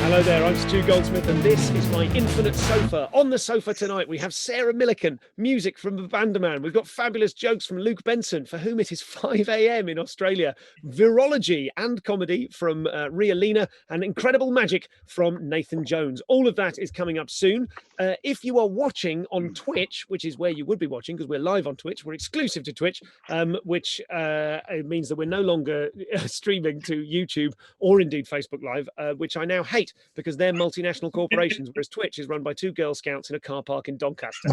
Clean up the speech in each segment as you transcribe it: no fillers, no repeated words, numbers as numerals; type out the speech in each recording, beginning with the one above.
Hello there, I'm Stu Goldsmith, and this is my infinite sofa. On the sofa tonight, we have Sarah Millican, music from Abandoman. We've got fabulous jokes from Luke Benson, for whom it is 5 a.m. in Australia. Virology and comedy from Ria Lina, and incredible magic from Nathan Jones. All of that is coming up soon. If you are watching on Twitch, which is where you would be watching, because we're live on Twitch, we're exclusive to Twitch, which means that we're no longer streaming to YouTube or indeed Facebook Live, which I now hate, because they're multinational corporations, whereas Twitch is run by two Girl Scouts in a car park in Doncaster.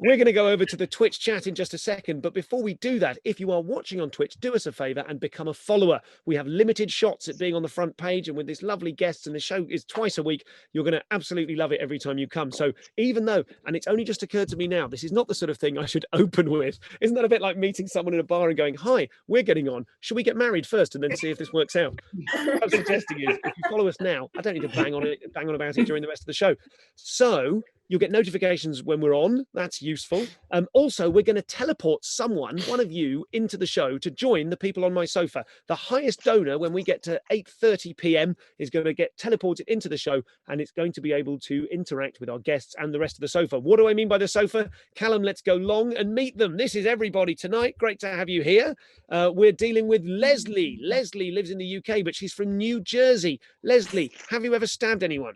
We're going to go over to the Twitch chat in just a second, but before we do that, if you are watching on Twitch, do us a favor and become a follower. We have limited shots at being on the front page, and with this lovely guests, and the show is twice a week, you're going to absolutely love it every time you come. So even though, and it's only just occurred to me now, this is not the sort of thing I should open with. Isn't that a bit like meeting someone in a bar and going, hi, we're getting on, should we get married first and then see if this works out? What I'm suggesting is, if you follow us now, I don't need to bang on about it during the rest of the show. So you'll get notifications when we're on. That's useful. Also, we're going to teleport someone, one of you, into the show to join the people on my sofa. The highest donor, when we get to 8:30 p.m, is going to get teleported into the show, and it's going to be able to interact with our guests and the rest of the sofa. What do I mean by the sofa? Callum, let's go long and meet them. This is everybody tonight. Great to have you here. We're dealing with Leslie. Leslie lives in the UK, but she's from New Jersey. Leslie, have you ever stabbed anyone?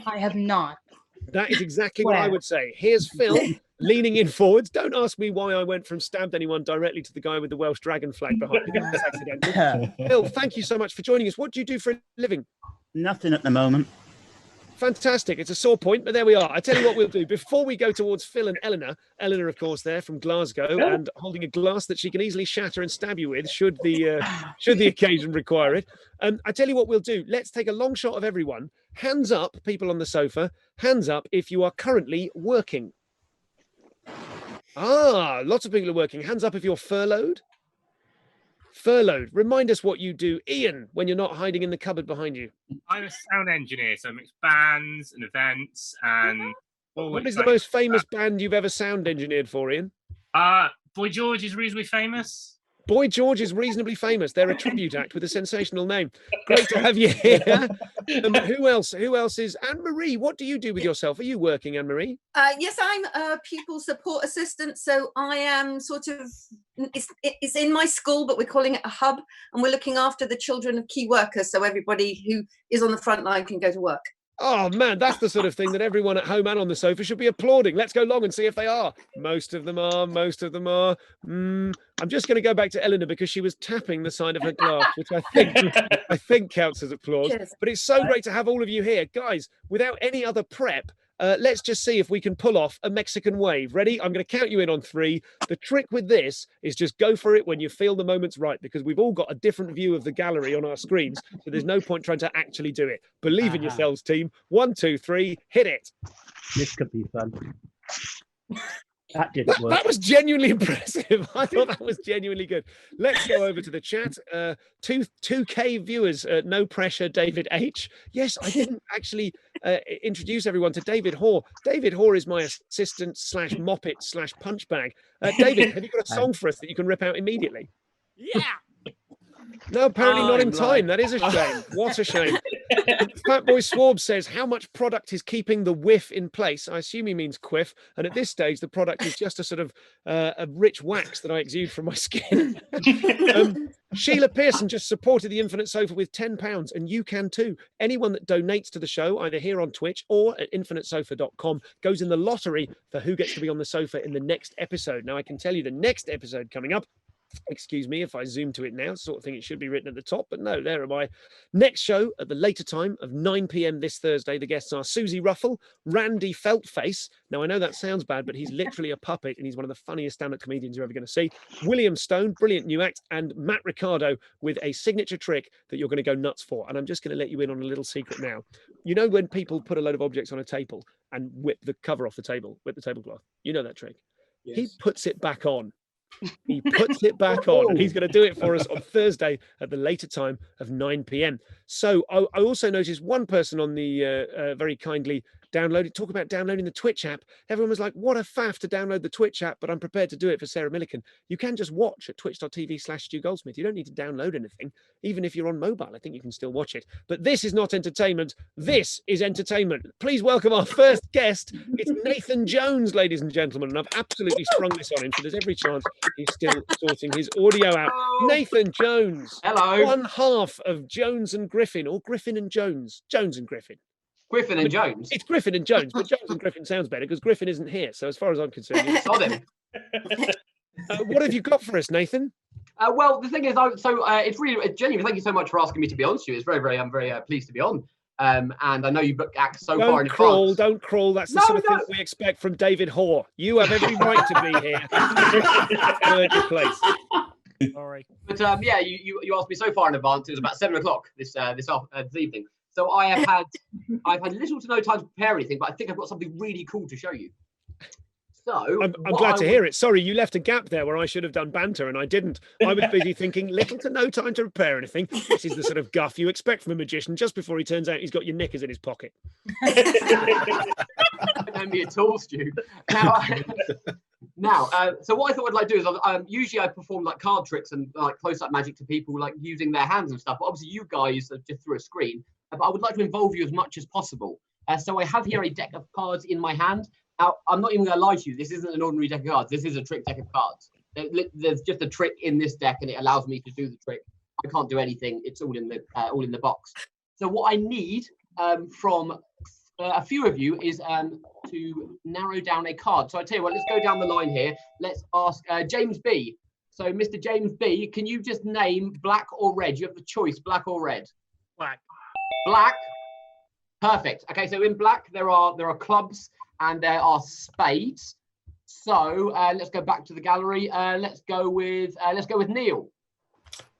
I have not. That is exactly what I would say. Here's Phil leaning in forwards. Don't ask me why I went from stabbed anyone directly to the guy with the Welsh dragon flag behind me. That's accidental. Phil, thank you so much for joining us. What do you do for a living? Nothing at the moment. Fantastic. It's a sore point, but there we are. I tell you what we'll do. Before we go towards Phil and Eleanor, of course, there from Glasgow, and holding a glass that she can easily shatter and stab you with, should the occasion require it. I tell you what we'll do. Let's take a long shot of everyone. Hands up, people on the sofa. Hands up if you are currently working. Lots of people are working. Hands up if you're furloughed. Furloughed. Remind us what you do, Ian, when you're not hiding in the cupboard behind you. I'm a sound engineer, so I mix bands and events and. What is the most famous band you've ever sound engineered for, Ian? Boy George is reasonably famous. Boy George is reasonably famous. They're a tribute act with a sensational name. Great to have you here. Who else? Who else is Anne-Marie? What do you do with yourself? Are you working, Anne-Marie? Yes, I'm a pupil support assistant. So I am sort of, it's in my school, but we're calling it a hub, and we're looking after the children of key workers. So everybody who is on the front line can go to work. Oh, man, that's the sort of thing that everyone at home and on the sofa should be applauding. Let's go long and see if they are. Most of them are. Most of them are. I'm just going to go back to Eleanor because she was tapping the side of her glass, which I think counts as applause. Cheers. But it's so great to have all of you here. Guys, without any other prep, let's just see if we can pull off a Mexican wave. Ready? I'm going to count you in on 3. The trick with this is just go for it when you feel the moment's right, because we've all got a different view of the gallery on our screens, so there's no point trying to actually do it. Believe in yourselves, team. 1, 2, 3, hit it. This could be fun. That didn't work. That was genuinely impressive. I thought that was genuinely good. Let's go over to the chat. 2K viewers. No pressure, David H. Yes, I didn't actually introduce everyone to David Hoare. David Hoare is my assistant / moppet / punch bag. David, have you got a song for us that you can rip out immediately? Yeah. No, apparently not in time. That is a shame. What a shame. Fatboy Swab says, how much product is keeping the whiff in place? I assume he means quiff. And at this stage, the product is just a sort of a rich wax that I exude from my skin. Sheila Pearson just supported the Infinite Sofa with £10, and you can too. Anyone that donates to the show, either here on Twitch or at infinitesofa.com, goes in the lottery for who gets to be on the sofa in the next episode. Now, I can tell you the next episode coming up, excuse me if I zoom to it now, sort of thing it should be written at the top, but no, there am I. Next show at the later time of 9 p.m. this Thursday. The guests are Susie Ruffle, Randy Feltface. Now, I know that sounds bad, but he's literally a puppet, and he's one of the funniest stand-up comedians you're ever going to see. William Stone, brilliant new act, and Matt Ricardo with a signature trick that you're going to go nuts for. And I'm just going to let you in on a little secret now. You know when people put a load of objects on a table and whip the cover off the table, whip the tablecloth? You know that trick. Yes. He puts it back on. He puts it back on, and he's going to do it for us on Thursday at the later time of 9 p.m. So I also noticed one person on the very kindly talk about downloading the Twitch app. Everyone was like, what a faff to download the Twitch app, but I'm prepared to do it for Sarah Millican. You can just watch at twitch.tv/StuGoldsmith. You don't need to download anything. Even if you're on mobile, I think you can still watch it. But this is not entertainment. This is entertainment. Please welcome our first guest. It's Nathan Jones, ladies and gentlemen. And I've absolutely sprung this on him, so there's every chance he's still sorting his audio out. Nathan Jones. Hello. One half of Jones and Griffin, or Griffin and Jones. Jones and Griffin. Griffin and Jones. It's Griffin and Jones, but Jones and Griffin sounds better because Griffin isn't here. So as far as I'm concerned, Sod him. what have you got for us, Nathan? Well, the thing is, it's really genuine. Thank you so much for asking me to be on, Stuart. It's I'm very pleased to be on. And I know you booked acts so far in advance. Don't crawl. That's the sort of thing that we expect from David Hoare. You have every right to be here. Third place. Sorry. But yeah, you asked me so far in advance. It was about 7 o'clock this evening. So I've had little to no time to prepare anything, but I think I've got something really cool to show you. So I'm glad to hear it. Sorry, you left a gap there where I should have done banter and I didn't. I was busy thinking little to no time to prepare anything. This is the sort of guff you expect from a magician just before he turns out he's got your knickers in his pocket. Don't know me at all, Stu. Now, so what I thought I'd like to do is usually I perform like card tricks and like close-up magic to people like using their hands and stuff. But obviously you guys are just through a screen. But I would like to involve you as much as possible. So I have here a deck of cards in my hand. Now, I'm not even going to lie to you. This isn't an ordinary deck of cards. This is a trick deck of cards. There's just a trick in this deck, and it allows me to do the trick. I can't do anything. It's all in the box. So what I need from a few of you is to narrow down a card. So I tell you what, let's go down the line here. Let's ask James B. So Mr. James B, can you just name black or red? You have the choice, black or red. Black. Black. Perfect. Okay, so in black there are clubs and there are spades. So let's go back to the gallery. Let's go with Neil.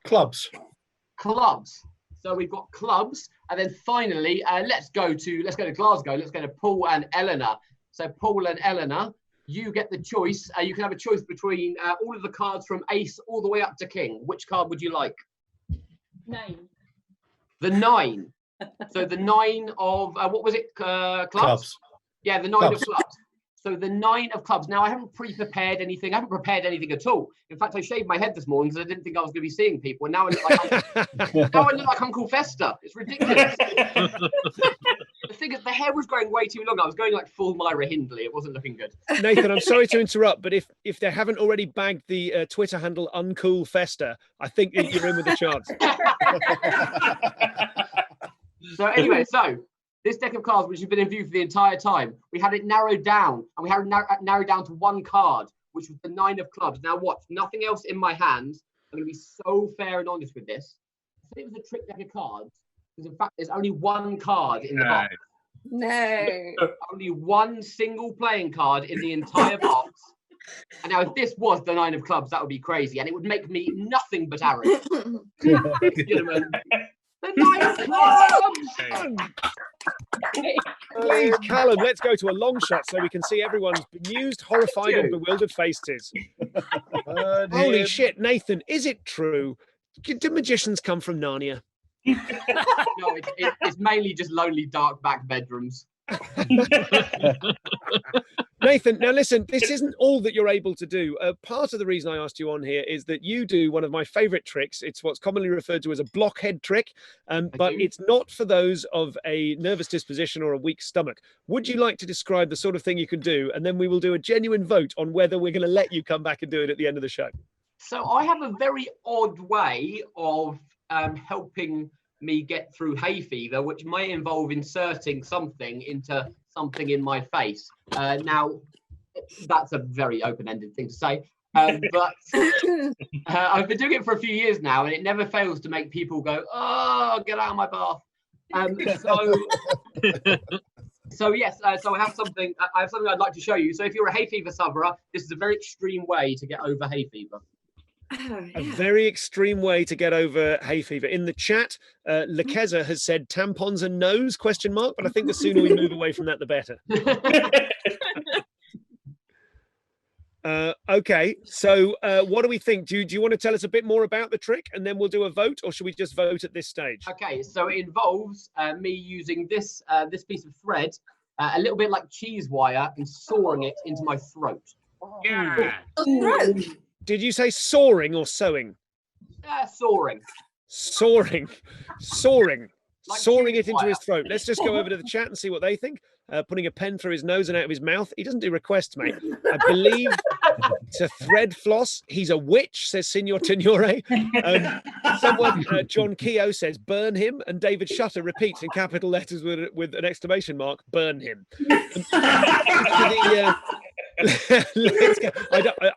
Clubs. Clubs. So we've got clubs, and then finally let's go to Glasgow. Let's go to Paul and Eleanor. So Paul and Eleanor, you get the choice. You can have a choice between all of the cards from ace all the way up to king. Which card would you like? 9. The 9. So the 9 of what was it? Clubs. Yeah, the 9 of clubs. So the 9 of clubs. Now I haven't pre-prepared anything. I haven't prepared anything at all. In fact, I shaved my head this morning because I didn't think I was going to be seeing people. And now I look like Uncle Fester. It's ridiculous. The thing is, the hair was growing way too long. I was going like full Myra Hindley. It wasn't looking good. Nathan, I'm sorry to interrupt, but if they haven't already bagged the Twitter handle Uncool Fester, I think that you're in with a chance. So anyway, this deck of cards, which has been in view for the entire time, we had it narrowed down, and we had it narrowed down to one card, which was the 9 of clubs. Now watch, nothing else in my hands. I'm going to be so fair and honest with this. I said it was a trick deck of cards, because in fact, there's only one card in the box. No. Only one single playing card in the entire box. And now if this was the 9 of clubs, that would be crazy, and it would make me nothing but arrogant. Gentlemen, the 9 of clubs! Please, Callum, let's go to a long shot so we can see everyone's bemused, horrified, and bewildered faces. Holy shit, Nathan, is it true? Do magicians come from Narnia? No, it's mainly just lonely, dark back bedrooms. Nathan, now listen, this isn't all that you're able to do. Part of the reason I asked you on here is that you do one of my favorite tricks. It's what's commonly referred to as a blockhead trick, but it's not for those of a nervous disposition or a weak stomach. Would you like to describe the sort of thing you can do? And then we will do a genuine vote on whether we're going to let you come back and do it at the end of the show. So I have a very odd way of helping me get through hay fever, which may involve inserting something into something in my face. Now, that's a very open-ended thing to say, but I've been doing it for a few years now, and it never fails to make people go, "Oh, get out of my bath." So yes, so I have something I'd like to show you. So if you're a hay fever sufferer, this is a very extreme way to get over hay fever. A very extreme way to get over hay fever. In the chat, Lekeza has said tampons and nose, ? But I think the sooner we move away from that, the better. Okay, so what do we think? Do you want to tell us a bit more about the trick, and then we'll do a vote, or should we just vote at this stage? Okay, so it involves me using this piece of thread a little bit like cheese wire, and sawing it into my throat. Yeah. Your throat. Did you say soaring or sewing? Sawing. Soaring. Soaring. Like Soaring cheese it into his wire. throat. Let's just go over to the chat and see what they think. Putting a pen through his nose and out of his mouth. He doesn't do requests, mate. I believe to thread floss. He's a witch, says Signor Tenore. Someone, John Keogh, says burn him, and David Shutter repeats in capital letters with an exclamation mark, burn him. Let's go.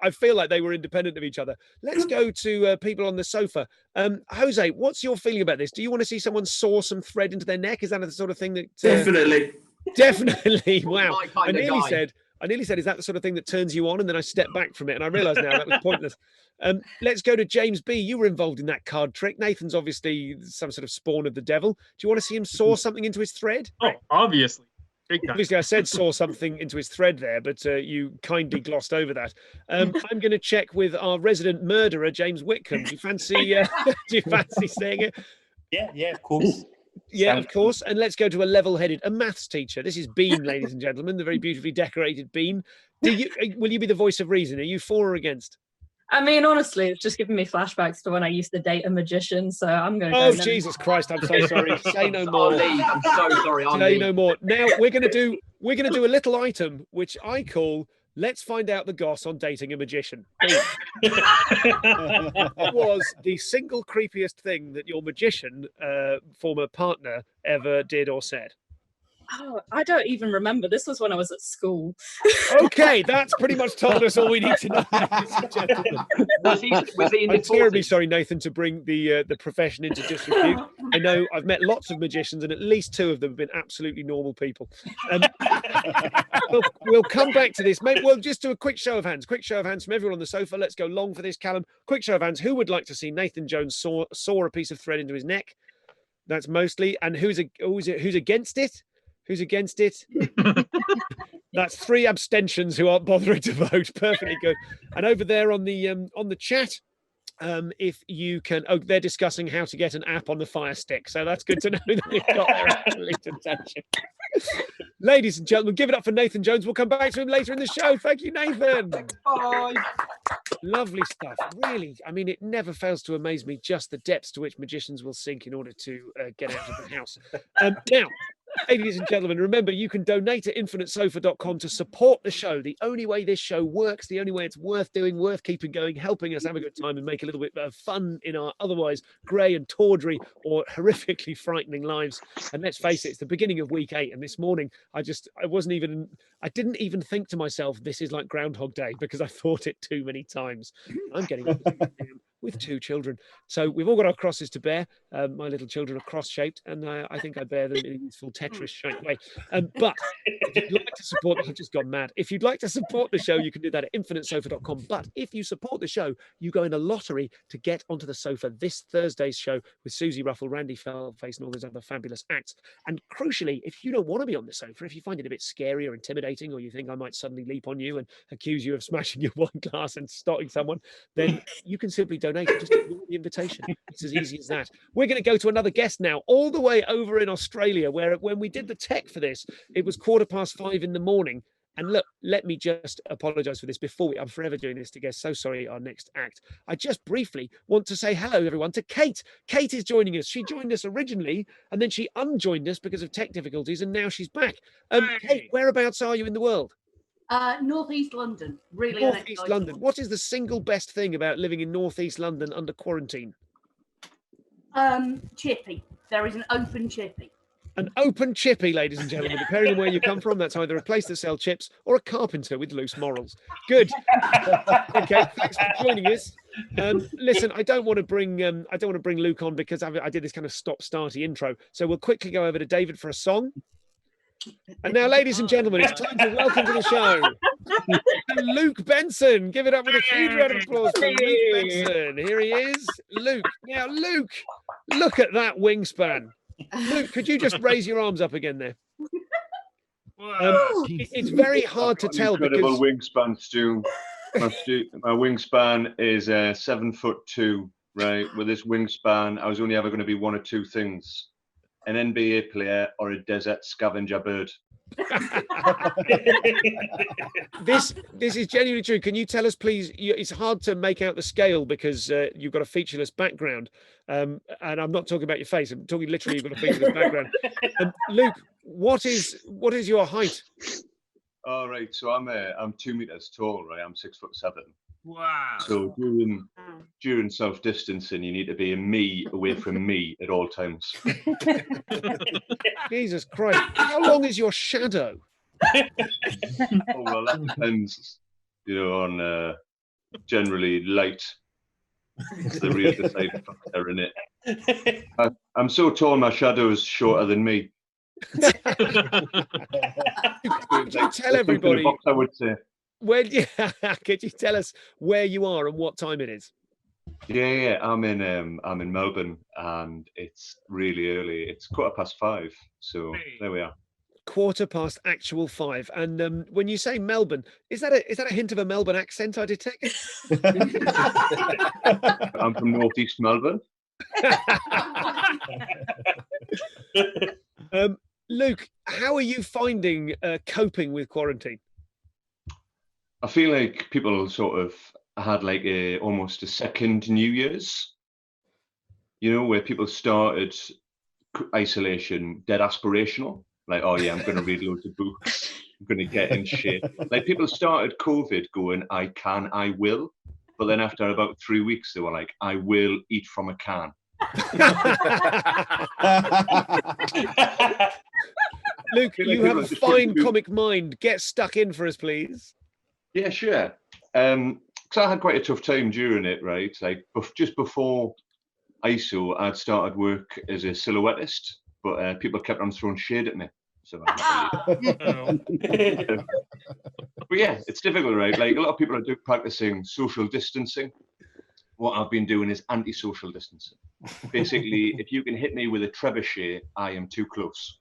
I feel like they were independent of each other. Let's go to people on the sofa. Jose, what's your feeling about this? Do you want to see someone saw some thread into their neck? Is that the sort of thing that Definitely. Definitely. Wow. My kind of guy. I nearly said, is that the sort of thing that turns you on? And then I stepped back from it and I realized now that was pointless. Let's go to James B. You were involved in that card trick. Nathan's obviously some sort of spawn of the devil. Do you want to see him saw something into his thread? Oh, obviously. Big time. Obviously, I said saw something into his thread there, but you kindly glossed over that. I'm going to check with our resident murderer, James Whitcomb. Do you fancy saying it? Yeah, of course. Yeah, of course. And let's go to a level-headed, a maths teacher. This is Bean, ladies and gentlemen, the very beautifully decorated Bean. Will you be the voice of reason? Are you for or against? I mean, honestly, it's just giving me flashbacks to when I used to date a magician. So I'm going to. Oh, Jesus Christ! I'm so sorry. Say no more. I'm so sorry. Say no more. Now we're going to do a little item which I call "Let's Find Out the Goss on Dating a Magician." What was the single creepiest thing that your magician former partner ever did or said? Oh, I don't even remember. This was when I was at school. Okay, that's pretty much told us all we need to know. Was he in I'm his terribly 40s? sorry, Nathan, to bring the profession into disrepute. I know I've met lots of magicians, and at least 2 of them have been absolutely normal people. We'll come back to this, mate. We'll just do a quick show of hands. Quick show of hands from everyone on the sofa. Let's go long for this, Callum. Quick show of hands. Who would like to see Nathan Jones saw a piece of thread into his neck? That's mostly. And who's against it? Who's against it? That's 3 abstentions who aren't bothering to vote. Perfectly good. And over there on the chat, if you can, they're discussing how to get an app on the Fire Stick. So that's good to know that we've got their absolute attention. Ladies and gentlemen, give it up for Nathan Jones. We'll come back to him later in the show. Thank you, Nathan. Bye. Lovely stuff. Really, I mean, it never fails to amaze me just the depths to which magicians will sink in order to get out of the house. Now, ladies and gentlemen, remember, you can donate at infinitesofa.com to support the show. The only way this show works, the only way it's worth doing, worth keeping going, helping us have a good time and make a little bit of fun in our otherwise grey and tawdry or horrifically frightening lives. And let's face it, it's the beginning of week 8. And this morning, I didn't even think to myself, this is like Groundhog Day, because I thought it too many times. I'm getting with 2 children. So we've all got our crosses to bear. My little children are cross-shaped, and I think I bear them in a useful Tetris-shaped way. But if you'd like to support, I've just gone mad. If you'd like to support the show, you can do that at infinitesofa.com. But if you support the show, you go in a lottery to get onto the sofa this Thursday's show with Susie Ruffle, Randy Fellface, and all those other fabulous acts. And crucially, if you don't want to be on the sofa, if you find it a bit scary or intimidating, or you think I might suddenly leap on you and accuse you of smashing your wine glass and stotting someone, then you can simply donate and just ignore the invitation. It's as easy as that. We're going to go to another guest now, all the way over in Australia, where when we did the tech for this, it was 5:15 in the morning. And look, let me just apologize for this before I'm forever doing this to guests. So sorry, our next act. I just briefly want to say hello, everyone, to Kate. Kate is joining us. She joined us originally, and then she unjoined us because of tech difficulties, and now she's back. Kate, whereabouts are you in the world? Northeast London, really. Northeast London. What is the single best thing about living in Northeast London under quarantine? Chippy. There is an open chippy. An open chippy, ladies and gentlemen. Depending on where you come from, that's either a place that sells chips or a carpenter with loose morals. Good. Okay, thanks for joining us. Listen, I don't want to bring Luke on because I did this kind of stop-starty intro. So we'll quickly go over to David for a song. And now, ladies and gentlemen, it's time to welcome to the show Luke Benson. Give it up with a huge round of applause for Luke Benson. Here he is, Luke. Now, Luke, look at that wingspan. Luke, could you just raise your arms up again there? It's very hard to tell. Incredible wingspan, Stu. My wingspan is 7'2", right? With this wingspan, I was only ever going to be one of 2 things. an NBA player, or a desert scavenger bird? This is genuinely true. Can you tell us, please? It's hard to make out the scale because you've got a featureless background, and I'm not talking about your face. I'm talking literally. You've got a featureless background. Luke, what is your height? All right, so I'm 2 meters tall, right? I'm 6'7". Wow. So during self-distancing, you need to be a me away from me at all times. Jesus Christ! How long is your shadow? Oh, well, that depends, on generally light. It's the real deciding factor in it. I'm so tall, my shadow is shorter than me. Could you tell everybody? Box, I would say. Could you tell us where you are and what time it is? Yeah. I'm in Melbourne, and it's really early. It's 5:15. So there we are. 5:15 actual. And when you say Melbourne, is that a hint of a Melbourne accent I detect? I'm from northeast Melbourne. Luke, how are you finding coping with quarantine? I feel like people sort of had like almost a second New Year's, where people started isolation dead aspirational. Like, oh yeah, I'm going to read loads of books. I'm going to get in shape. Like, people started COVID going, I can, I will. But then after about 3 weeks, they were like, I will eat from a can. Luke, you have a fine comic mind. Get stuck in for us, please. Yeah, sure. Because I had quite a tough time during it, right? Like just before ISO, I'd started work as a silhouettist, but people kept on throwing shade at me. So but yeah, it's difficult, right? Like a lot of people are practicing social distancing. What I've been doing is anti-social distancing. Basically, if you can hit me with a trebuchet, I am too close.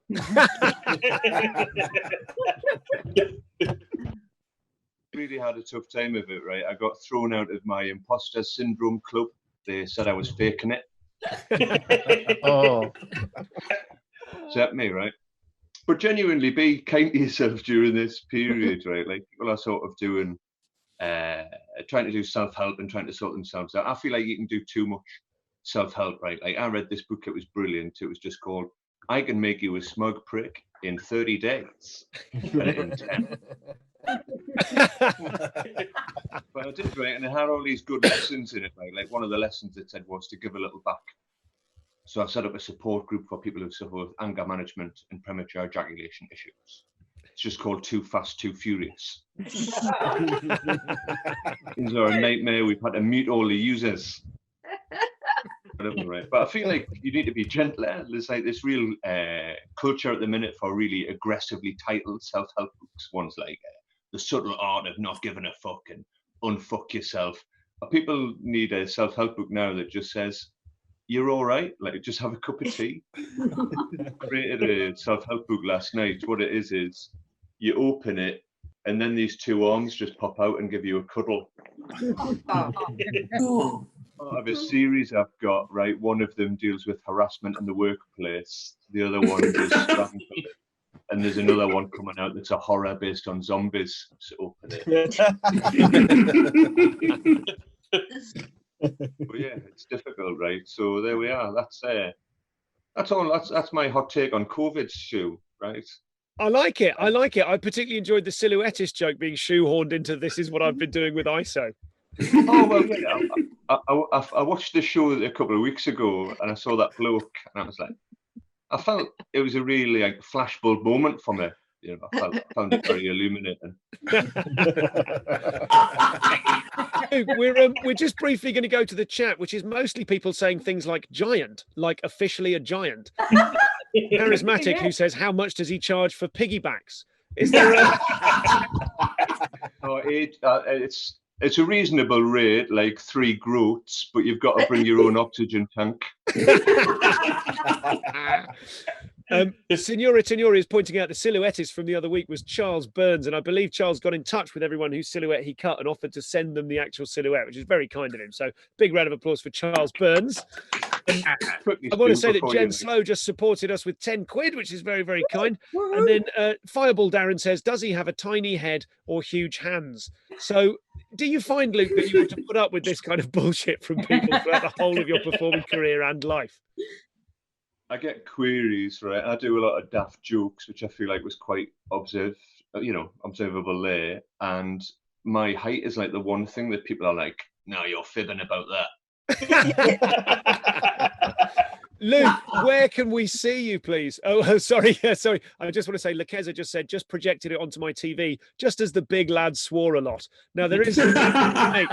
Really had a tough time of it, right? I got thrown out of my imposter syndrome club. They said I was faking it. Oh. Set me, right? But genuinely, be kind to yourself during this period, right? Like people are sort of doing, trying to do self-help and trying to sort themselves out. I feel like you can do too much self-help, right? Like I read this book, it was brilliant. It was just called I Can Make You a Smug Prick in 30 Days. But in 10. But I did, right? And it had all these good lessons in it, right? Like one of the lessons it said was to give a little back. So I set up a support group for people who suffer with anger management and premature ejaculation issues. It's just called Too Fast, Too Furious. These are a nightmare. We've had to mute all the users. Whatever, right? But I feel like you need to be gentler. There's like this real culture at the minute for really aggressively titled self-help books. Ones like The Subtle Art of Not Giving a Fuck and Unfuck Yourself. But people need a self-help book now that just says, you're all right, like just have a cup of tea. Created a self-help book last night. What it is you open it and then these two arms just pop out and give you a cuddle. Part of a series I've got, right? One of them deals with harassment in the workplace. The other one is strangling. And there's another one coming out that's a horror based on zombies. So open it. But yeah, it's difficult, right? So there we are. That's all. That's my hot take on COVID, Stu, right? I like it. I particularly enjoyed the silhouettist joke being shoehorned into this is what I've been doing with ISO. Oh well, yeah. I watched this show a couple of weeks ago, and I saw that bloke, and I was like, I felt it was a really like flashbulb moment for me. I found it very illuminating. We're just briefly going to go to the chat, which is mostly people saying things like giant, like officially a giant. Charismatic, who says, how much does he charge for piggybacks? Is there a... Oh, it's a reasonable rate, like 3 groats, but you've got to bring your own oxygen tank. Signora Tenori is pointing out the silhouettist from the other week was Charles Burns, and I believe Charles got in touch with everyone whose silhouette he cut and offered to send them the actual silhouette, which is very kind of him. So big round of applause for Charles Burns. Quickly, I want to Stu, say that before Jen you- Slow just supported us with 10 quid, which is very, very kind. And then Fireball Darren says, does he have a tiny head or huge hands? So do you find, Luke, that you have to put up with this kind of bullshit from people throughout the whole of your performing career and life? I get queries, right? I do a lot of daft jokes, which I feel like was quite observable there. And my height is like the one thing that people are like, no, you're fibbing about that. Luke, where can we see you, please? Oh, sorry. Sorry. I just want to say, Lakeza just said, just projected it onto my TV, just as the big lad swore a lot. Now, there is, mate,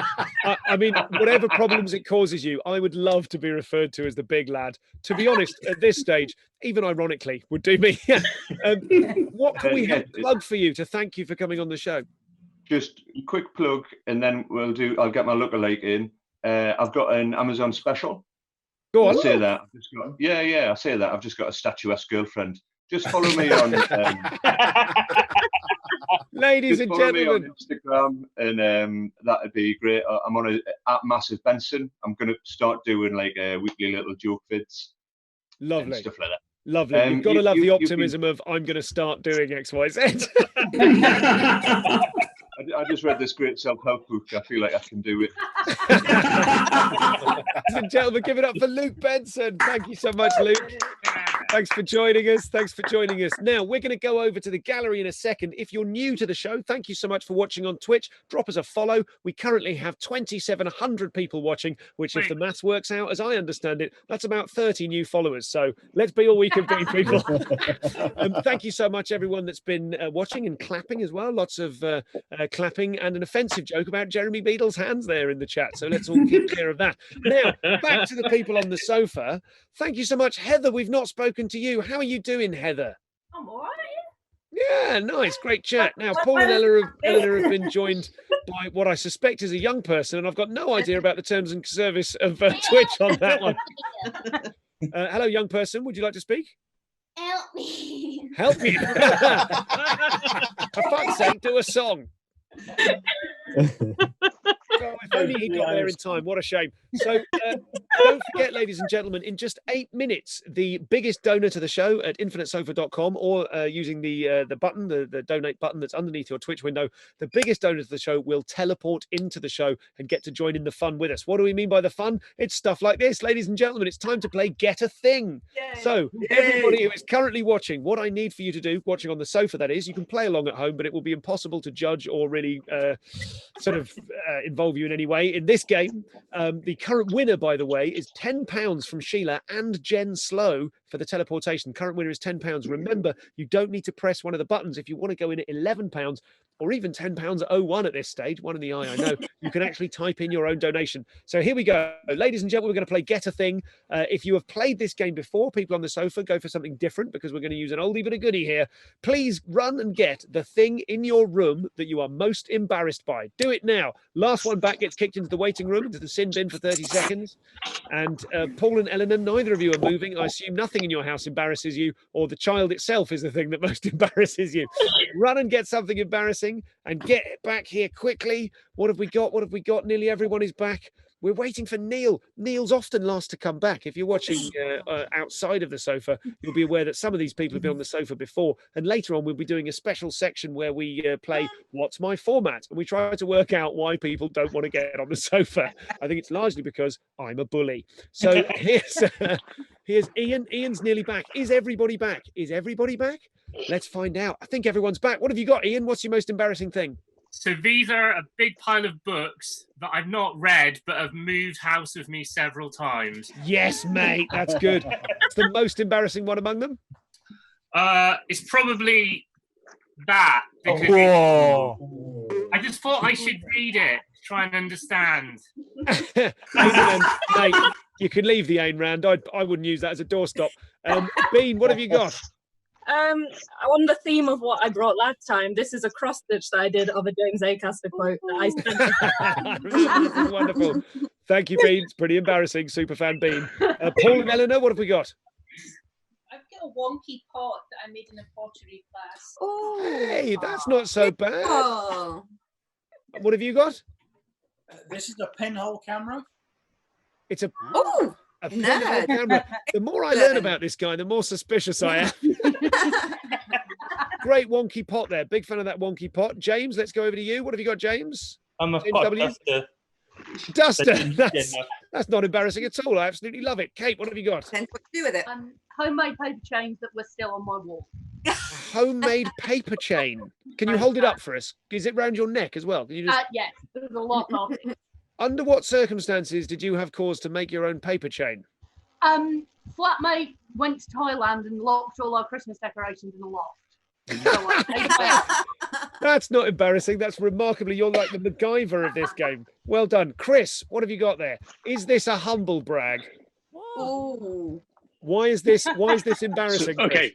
I mean, whatever problems it causes you, I would love to be referred to as the big lad. To be honest, at this stage, even ironically, would do me. What can we plug for you to thank you for coming on the show? Just a quick plug, and then I'll get my lookalike in. I've got an Amazon special. Go on. I say that. I say that. I've just got a statuesque girlfriend. Just follow me on. Ladies and gentlemen, on Instagram, and that'd be great. I'm on at Massive Benson. I'm going to start doing like weekly little joke vids. Lovely. And stuff like that. Lovely. You've got to love the optimism of I'm going to start doing XYZ. I just read this great self-help book. I feel like I can do it. Ladies and gentlemen, give it up for Luke Benson. Thank you so much, Luke. Thanks for joining us. Thanks for joining us. Now, we're going to go over to the gallery in a second. If you're new to the show, thank you so much for watching on Twitch. Drop us a follow. We currently have 2,700 people watching, which, if the maths works out, as I understand it, that's about 30 new followers. So let's be all we can be, people. Thank you so much, everyone that's been watching and clapping as well. Lots of clapping and an offensive joke about Jeremy Beadle's hands there in the chat. So let's all keep clear of that. Now, back to the people on the sofa. Thank you so much. Heather, we've not spoken to you. How are you doing, Heather? I'm all right. Yeah, nice. Great chat. Now, Paul and Eleanor have been joined by what I suspect is a young person, and I've got no idea about the terms and service of Twitch on that one. Hello, young person. Would you like to speak? Help me. Help me. For fuck's sake, do a song. Oh, if only he got there in time. What a shame. So don't forget, ladies and gentlemen, in just 8 minutes, the biggest donor to the show at infinitesofa.com or using the button, the donate button that's underneath your Twitch window, the biggest donor to the show will teleport into the show and get to join in the fun with us. What do we mean by the fun? It's stuff like this, ladies and gentlemen. It's time to play Get a Thing. Yay. So everybody who is currently watching, what I need for you to do, watching on the sofa that is, you can play along at home, but it will be impossible to judge or really involve you in any way in this game. The current winner, by the way, is £10 from Sheila and Jen Slow for the teleportation. Current winner is £10. Remember, you don't need to press one of the buttons. If you want to go in at £11 or even £10 at 01 at this stage, one in the eye, I know, you can actually type in your own donation. So here we go. Ladies and gentlemen, we're going to play Get a Thing. If you have played this game before, people on the sofa, go for something different because we're going to use an oldie but a goodie here. Please run and get the thing in your room that you are most embarrassed by. Do it now. Last one back gets kicked into the waiting room, into the sin bin for 30 seconds. And Paul and Eleanor, neither of you are moving. I assume nothing in your house embarrasses you, or the child itself is the thing that most embarrasses you. Run and get something embarrassing and get it back here quickly. What have we got? What have we got? Nearly everyone is back. We're waiting for Neil. Neil's often last to come back. If you're watching outside of the sofa, you'll be aware that some of these people have been on the sofa before. And later on, we'll be doing a special section where we play What's My Format? And we try to work out why people don't want to get on the sofa. I think it's largely because I'm a bully. So here's Ian. Ian's nearly back. Is everybody back? Is everybody back? Let's find out. I think everyone's back. What have you got, Ian? What's your most embarrassing thing? So these are a big pile of books that I've not read, but have moved house with me several times. Yes, mate, that's good. It's the most embarrassing one among them? It's probably that. Because I just thought I should read it, try and understand. Mate, you can leave the Ayn Rand. I wouldn't use that as a doorstop. Bean, what have you got? On the theme of what I brought last time, this is a cross stitch that I did of a James Acaster quote that I sent. This is wonderful. Thank you, Bean. It's pretty embarrassing. Super fan Bean. Paul and Eleanor, what have we got? I've got a wonky pot that I made in a pottery class. Oh, hey, that's not so bad. Oh. What have you got? This is a pinhole camera. It's a A friend of the camera. The more I learn about this guy, the more suspicious I am. Great wonky pot there. Big fan of that wonky pot. James, let's go over to you. What have you got, James? I'm a James pot W? duster. Duster. That's not embarrassing at all. I absolutely love it. Kate, what have you got? What to do with it? Homemade paper chains that were still on my wall. Homemade paper chain. Can you hold it up for us? Is it round your neck as well? Can you just... Yes, there's a lot of it. Under what circumstances did you have cause to make your own paper chain? Flatmate went to Thailand and locked all our Christmas decorations in the loft. That's not embarrassing. That's remarkably, you're like the MacGyver of this game. Well done. Chris, what have you got there? Is this a humble brag? Ooh. Why is this embarrassing? Okay.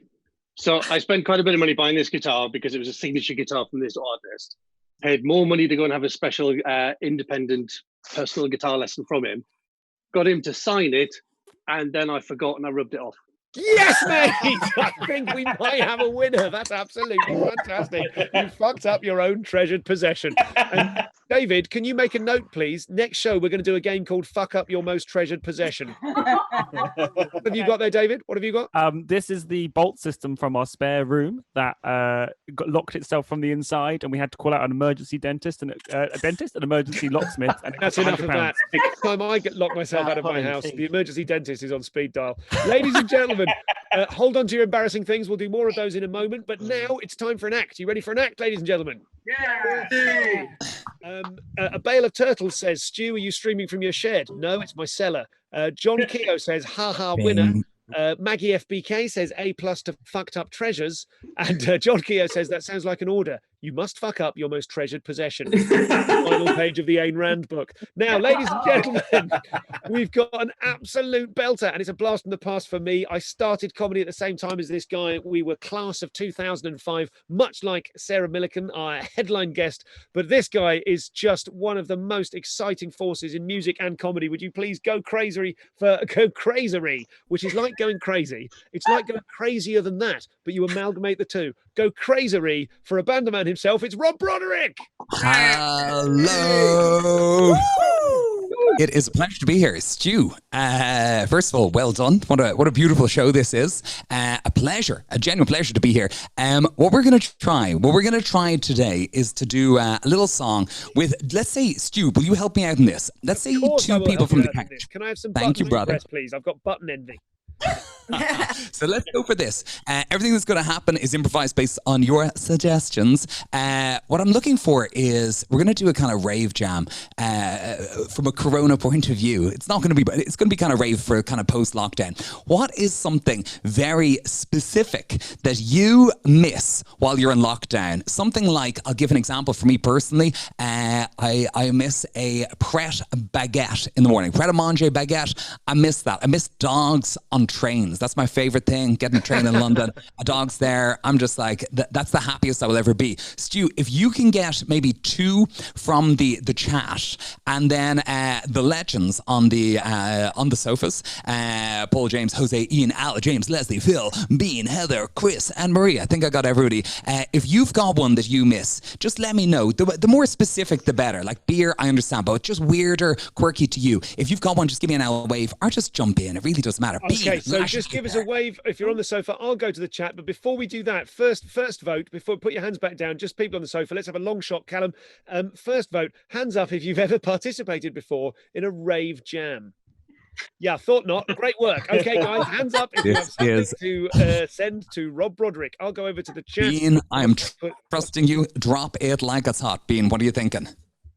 So I spent quite a bit of money buying this guitar because it was a signature guitar from this artist. I had more money to go and have a special independent personal guitar lesson from him. Got him to sign it, and then I forgot and I rubbed it off. Yes, mate! I think we might have a winner. That's absolutely fantastic. You fucked up your own treasured possession. And David, can you make a note, please? Next show, we're going to do a game called Fuck Up Your Most Treasured Possession. What have you got there, David? What have you got? This is the bolt system from our spare room that got locked itself from the inside, and we had to call out an emergency dentist and an emergency locksmith. And that's enough of that. Next time I lock myself out of my house, the emergency dentist is on speed dial. Ladies and gentlemen, hold on to your embarrassing things. We'll do more of those in a moment. But now it's time for an act. You ready for an act, ladies and gentlemen? Yeah. A bale of turtles says, Stu, are you streaming from your shed? No, it's my cellar. John Keogh says, ha ha, winner. Maggie FBK says A+ to fucked up treasures. And John Keogh says, that sounds like an order. You must fuck up your most treasured possession. Final page of the Ayn Rand book. Now, ladies and gentlemen, we've got an absolute belter, and it's a blast from the past for me. I started comedy at the same time as this guy. We were class of 2005, much like Sarah Millican, our headline guest. But this guy is just one of the most exciting forces in music and comedy. Would you please go crazy for Go Crazery, which is like going crazy. It's like going crazier than that, but you amalgamate the two. Go Crazery for Abandoman himself. It's Rob Broderick. Hello. It is a pleasure to be here, Stu. First of all, well done. What a beautiful show this is. A genuine pleasure to be here. What we're going to try today is to do a little song with, let's say, Stu, will you help me out in this? Let's say two people from the couch. Can I have some Thank you, brother. Press, please? I've got button envy. So let's go for this. Everything that's going to happen is improvised based on your suggestions. What I'm looking for is we're going to do a kind of rave jam from a Corona point of view. It's going to be kind of rave for kind of post-lockdown. What is something very specific that you miss while you're in lockdown? Something like, I'll give an example for me personally. I miss a Pret baguette in the morning. Pret a manger baguette. I miss that. I miss dogs on trains. That's my favorite thing, getting a train in London. A dog's there. I'm just like, that's the happiest I will ever be. Stu, if you can get maybe two from the chat, and then the legends on the sofas, Paul, James, Jose, Ian, Al, James, Leslie, Phil, Bean, Heather, Chris, and Maria. I think I got everybody. If you've got one that you miss, just let me know. The more specific, the better. Like beer, I understand, but just weirder, quirky to you. If you've got one, just give me an L wave or just jump in. It really doesn't matter. Okay, so just give us a wave if you're on the sofa. I'll go to the chat, but before we do that, first vote, before put your hands back down, just people on the sofa. Let's have a long shot, Callum. First vote, hands up if you've ever participated before in a rave jam. Yeah, thought not. Great work. Okay, guys, hands up if you have something to send to Rob Broderick. I'll go over to the chat. Bean, I am trusting you. Drop it like it's hot. Bean, what are you thinking?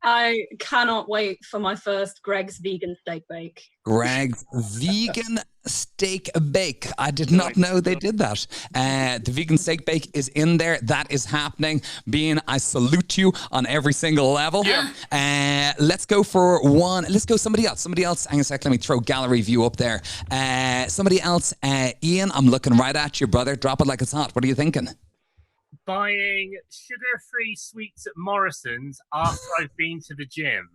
I cannot wait for my first Greg's vegan steak bake. Greg's vegan steak bake. I did not know they did that. The vegan steak bake is in there. That is happening. Bean, I salute you on every single level. Yeah. Let's go for one. Let's go somebody else. Hang on a sec. Let me throw gallery view up there. Somebody else. Ian, I'm looking right at you, brother. Drop it like it's hot. What are you thinking? Buying sugar-free sweets at Morrison's after I've been to the gym.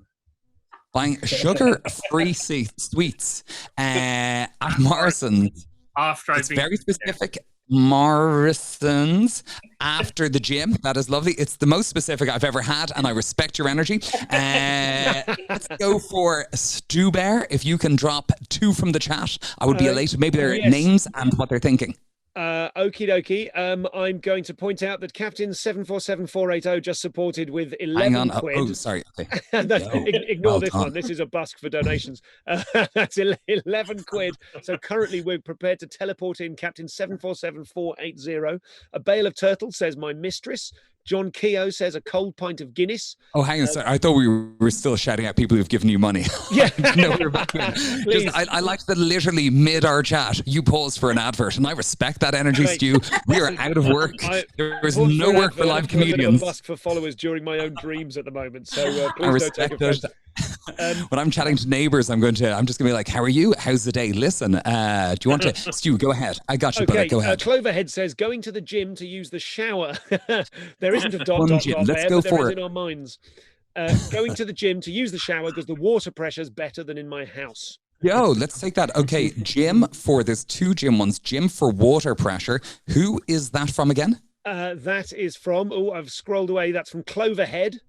Buying sugar-free sweets at Morrison's. After I've it's been very specific. Morrison's after the gym. That is lovely. It's the most specific I've ever had, and I respect your energy. Let's go for Stu Bear. If you can drop 2 from the chat, I would be elated. Maybe their names and what they're thinking. Okie dokie. I'm going to point out that Captain 747480 just supported with 11 Hang on. quid. Oh, sorry. Okay. Ignore Well this done. one. This is a busk for donations. That's 11 quid. So currently we're prepared to teleport in Captain 747480. A bale of turtles says my mistress. John Keogh says a cold pint of Guinness. Oh, hang on. Sorry. I thought we were still shouting at people who've given you money. Yeah. No, we're back in. Just, I like that literally mid our chat, you paused for an advert, and I respect that energy, Stu. We are out of work. There is no work for live comedians. I'm busk for followers during my own dreams at the moment. So please don't take offense. When I'm chatting to neighbours, I'm just going to be like, how are you? How's the day? Listen, do you want to, Stu, go ahead. I got you, brother. Go ahead. Cloverhead says, going to the gym to use the shower. There isn't a dot Let's there, go but there for is it. in our minds. Going to the gym to use the shower because the water pressure's better than in my house. Yo, let's take that. Okay, gym there's 2 gym ones. Gym for water pressure. Who is that from again? That is from, I've scrolled away. That's from Cloverhead.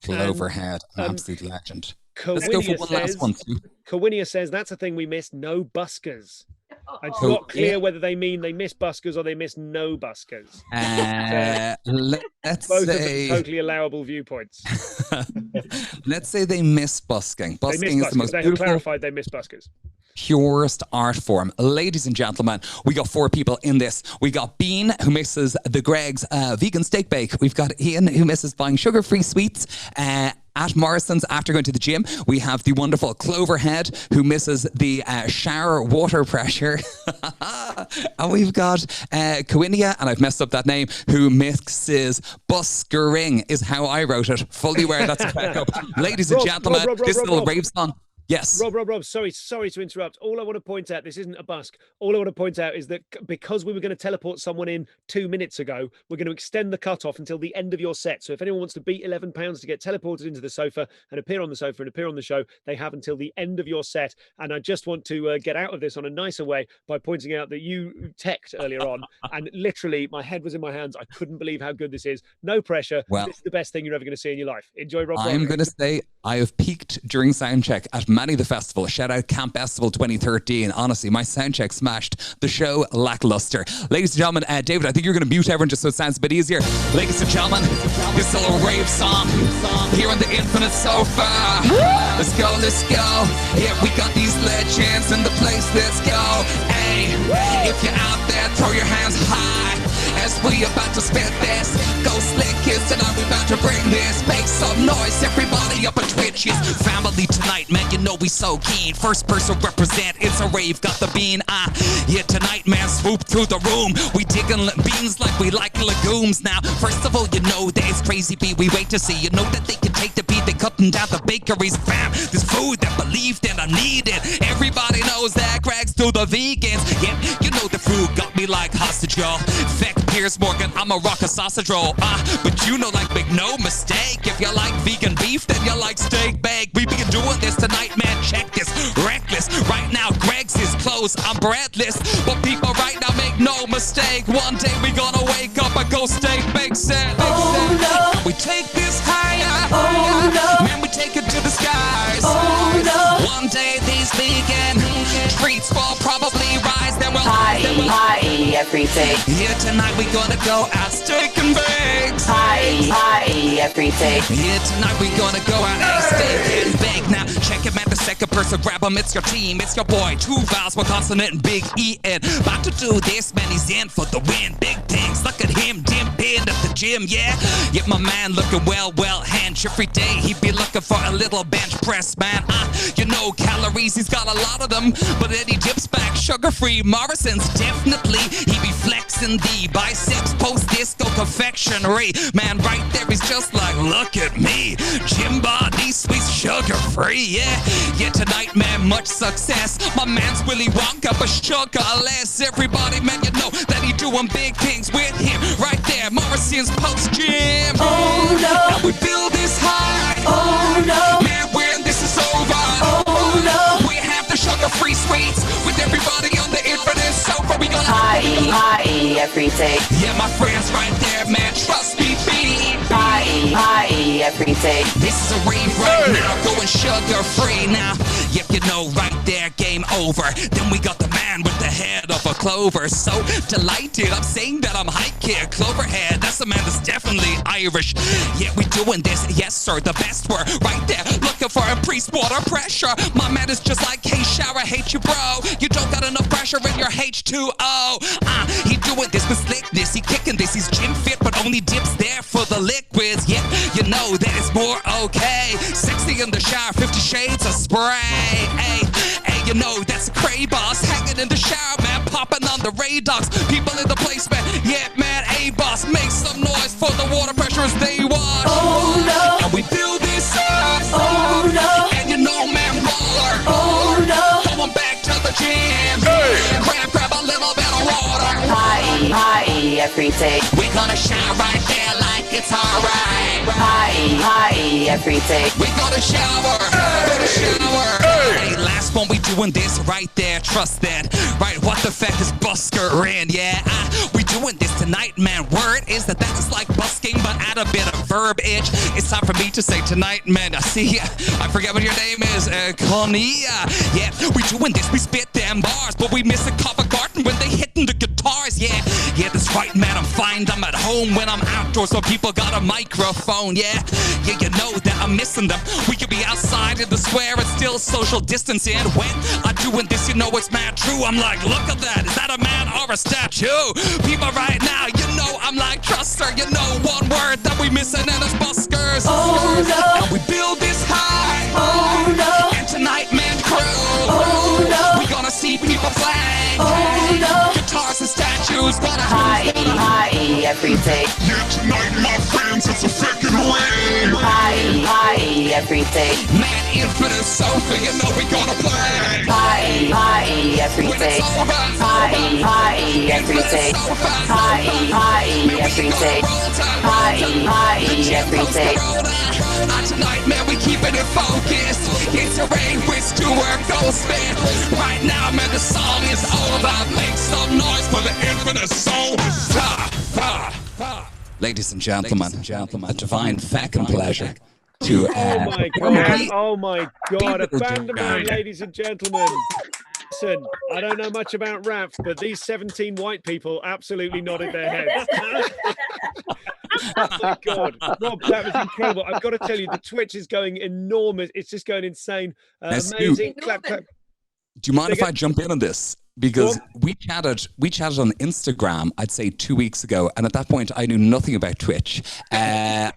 Cloverhead, an absolute legend. Let's go for one last one, Stu. Kawinia says that's a thing we missed. No buskers. It's not clear whether they mean they miss buskers or they miss no buskers. Let's both say of them totally allowable viewpoints. Let's say they miss busking. Busking is the most they have beautiful, clarified they miss buskers. purest art form. Ladies and gentlemen, we got 4 people in this. We got Bean, who misses the Greg's vegan steak bake. We've got Ian, who misses buying sugar-free sweets. At Morrison's after going to the gym. We have the wonderful Cloverhead, who misses the shower water pressure. And we've got Kawinia, and I've messed up that name, who mixes buskering, is how I wrote it. Fully aware that's a peck up. Ladies and gentlemen, this little rave song. Yes. Rob, sorry to interrupt. All I want to point out, this isn't a busk. All I want to point out is that because we were going to teleport someone in 2 minutes ago, we're going to extend the cutoff until the end of your set. So if anyone wants to beat £11 to get teleported into the sofa and appear on the sofa and appear on the show, they have until the end of your set. And I just want to get out of this on a nicer way by pointing out that you teched earlier on, and literally my head was in my hands. I couldn't believe how good this is. No pressure. Well, this is the best thing you're ever going to see in your life. Enjoy, Rob. I'm going to say I have peaked during soundcheck at Manny the Festival. Shout out Camp Festival 2013. Honestly, my soundcheck smashed. The show lackluster. Ladies and gentlemen, David, I think you're going to mute everyone just so it sounds a bit easier. Ladies and gentlemen, this little rave song here on the Infinite Sofa. Let's go, let's go. Yeah, we got these legends in the place. Let's go. Hey, if you're out there, throw your hands high as we about to spit this. Go slick kids, tonight we about to bring this. Make some noise, everybody up on Twitch. It's family tonight, man, you know we so keen. First person represent, it's a rave, got the bean. Yeah, tonight, man, swoop through the room. We digging beans like we like legumes. Now, first of all, you know that it's crazy beat. We wait to see, you know that they can take the beat. They cutting down the bakeries, fam. This food that believed in, I need it. Everybody knows that Greg's to the vegans. Yeah, you know the food got me like hostage, y'all. Feck Piers Morgan, I'm a rock a sausage roll. But you know, like, make no mistake, if you like vegan beef, then you like steak bake. We been doing this tonight, man. Check this, reckless. Right now, Greg's is close. I'm breathless, but people right now make no mistake. One day we gonna wake up and go steak bake set. Oh no, we take this higher. Oh no, man, we take it to the skies. Oh no, one day these vegan treats will probably rise. Then we'll high everything. Yeah, tonight we gonna go out steak and bakes. High everything. Yeah, tonight we gonna go out and steak and bake. Now check it, man. The second person, grab him. It's your team. It's your boy. 2 vowels, 1 consonant, and Big E-N. About to do this, man. He's in for the win. Big things. Look at him, dipping at the gym. Yeah, yeah, my man looking well. Hench every day. He be looking for a little bench press, man. You know calories. He's got a lot of them, but then he dips back sugar-free. Morrison's definitely. He be flexing the biceps post-disco confectionery. Man, right there, he's just like, look at me. Gym body, sweet sugar-free. Yeah, tonight, man, much success. My man's Willy Wonka, but sugar less. Everybody, man, you know that he doing big things with him. Right there, Morrison's post-gym. Oh, no. Now we build this high. Oh, no. Man, when this is over. Oh, no. We have the sugar-free sweets with everybody on the Infinite Sofa. We gonna high everything. Yeah, my friends right there, man, trust me, be Party every day. This is a rave right now, going sugar free now. Yep, you know, right there, game over. Then we got the man with the head of a clover. So delighted, I'm saying that I'm high kid, Cloverhead. That's a man that's definitely Irish. Yeah, we doing this, yes sir, the best word right there. Looking for increased water pressure. My man is just like, hey shower, hate you bro. You don't got enough pressure in your H2O. He doing this with slickness, he kicking this, he's gym fit, but only dips there for the liquids. Yeah, you know that it's more okay. Sexy in the shower, 50 shades of spray. Hey, you know that's a cray boss. Hanging in the shower, man, popping on the radox. People in the place, man, yeah, man, A-boss. Make some noise for the water pressure as they wash. Oh no. And we build this up. Oh no. And you know, man, roller. Oh no. Going back to the gym. Hey. Grab a little bit of water. Party every day. We're gonna shower right there like it's alright. Party every day. We gonna shower. Gonna shower. Hey, last one we doing this right there. Trust that. Right, what the fact is busker in? Yeah, we doing this tonight, man. Word is that is like busking, but add a bit of verbiage. It's time for me to say tonight, man. I see. I forget what your name is. Connie. Yeah, we doing this. We spit them bars, but we miss a Covent Garden when they hitting the guitars. Yeah, that's right, man. I'm fine. I'm at home when I'm outdoors, so people got a microphone. Yeah, you know that I'm missing them. We could be outside in the square and still social distancing. When I'm doing this, you know it's mad true. I'm like, look at that. Is that a man or a statue? People right now, you know I'm like, trust her. You know one word that we missing and it's buskers. Oh no. And we build this high. Oh no. And tonight, man, crew. Oh no. We gonna see people flying. Oh no. Guitars and statues. Party every day. Yeah, tonight, my friends, it's a freaking rain. Party every day. Man, infinite sofa, you know we gonna play. Party every day. Party every day. Party every day. Party every day. Tonight, man, we keeping it focused. It's a rave with Stuart, Goldsmith. Right now, man, the song is over. Make some noise for the infinite soul. Ladies and gentlemen, a divine fucking pleasure to. Oh my God! Abandoman, ladies and gentlemen. Listen, I don't know much about rap, but these 17 white people absolutely nodded their heads. Oh my God, Rob, that was incredible. I've got to tell you, the Twitch is going enormous. It's just going insane. Amazing. Clap, clap. Do you mind if I jump in on this? Because we chatted on Instagram, I'd say 2 weeks ago, and at that point I knew nothing about Twitch. I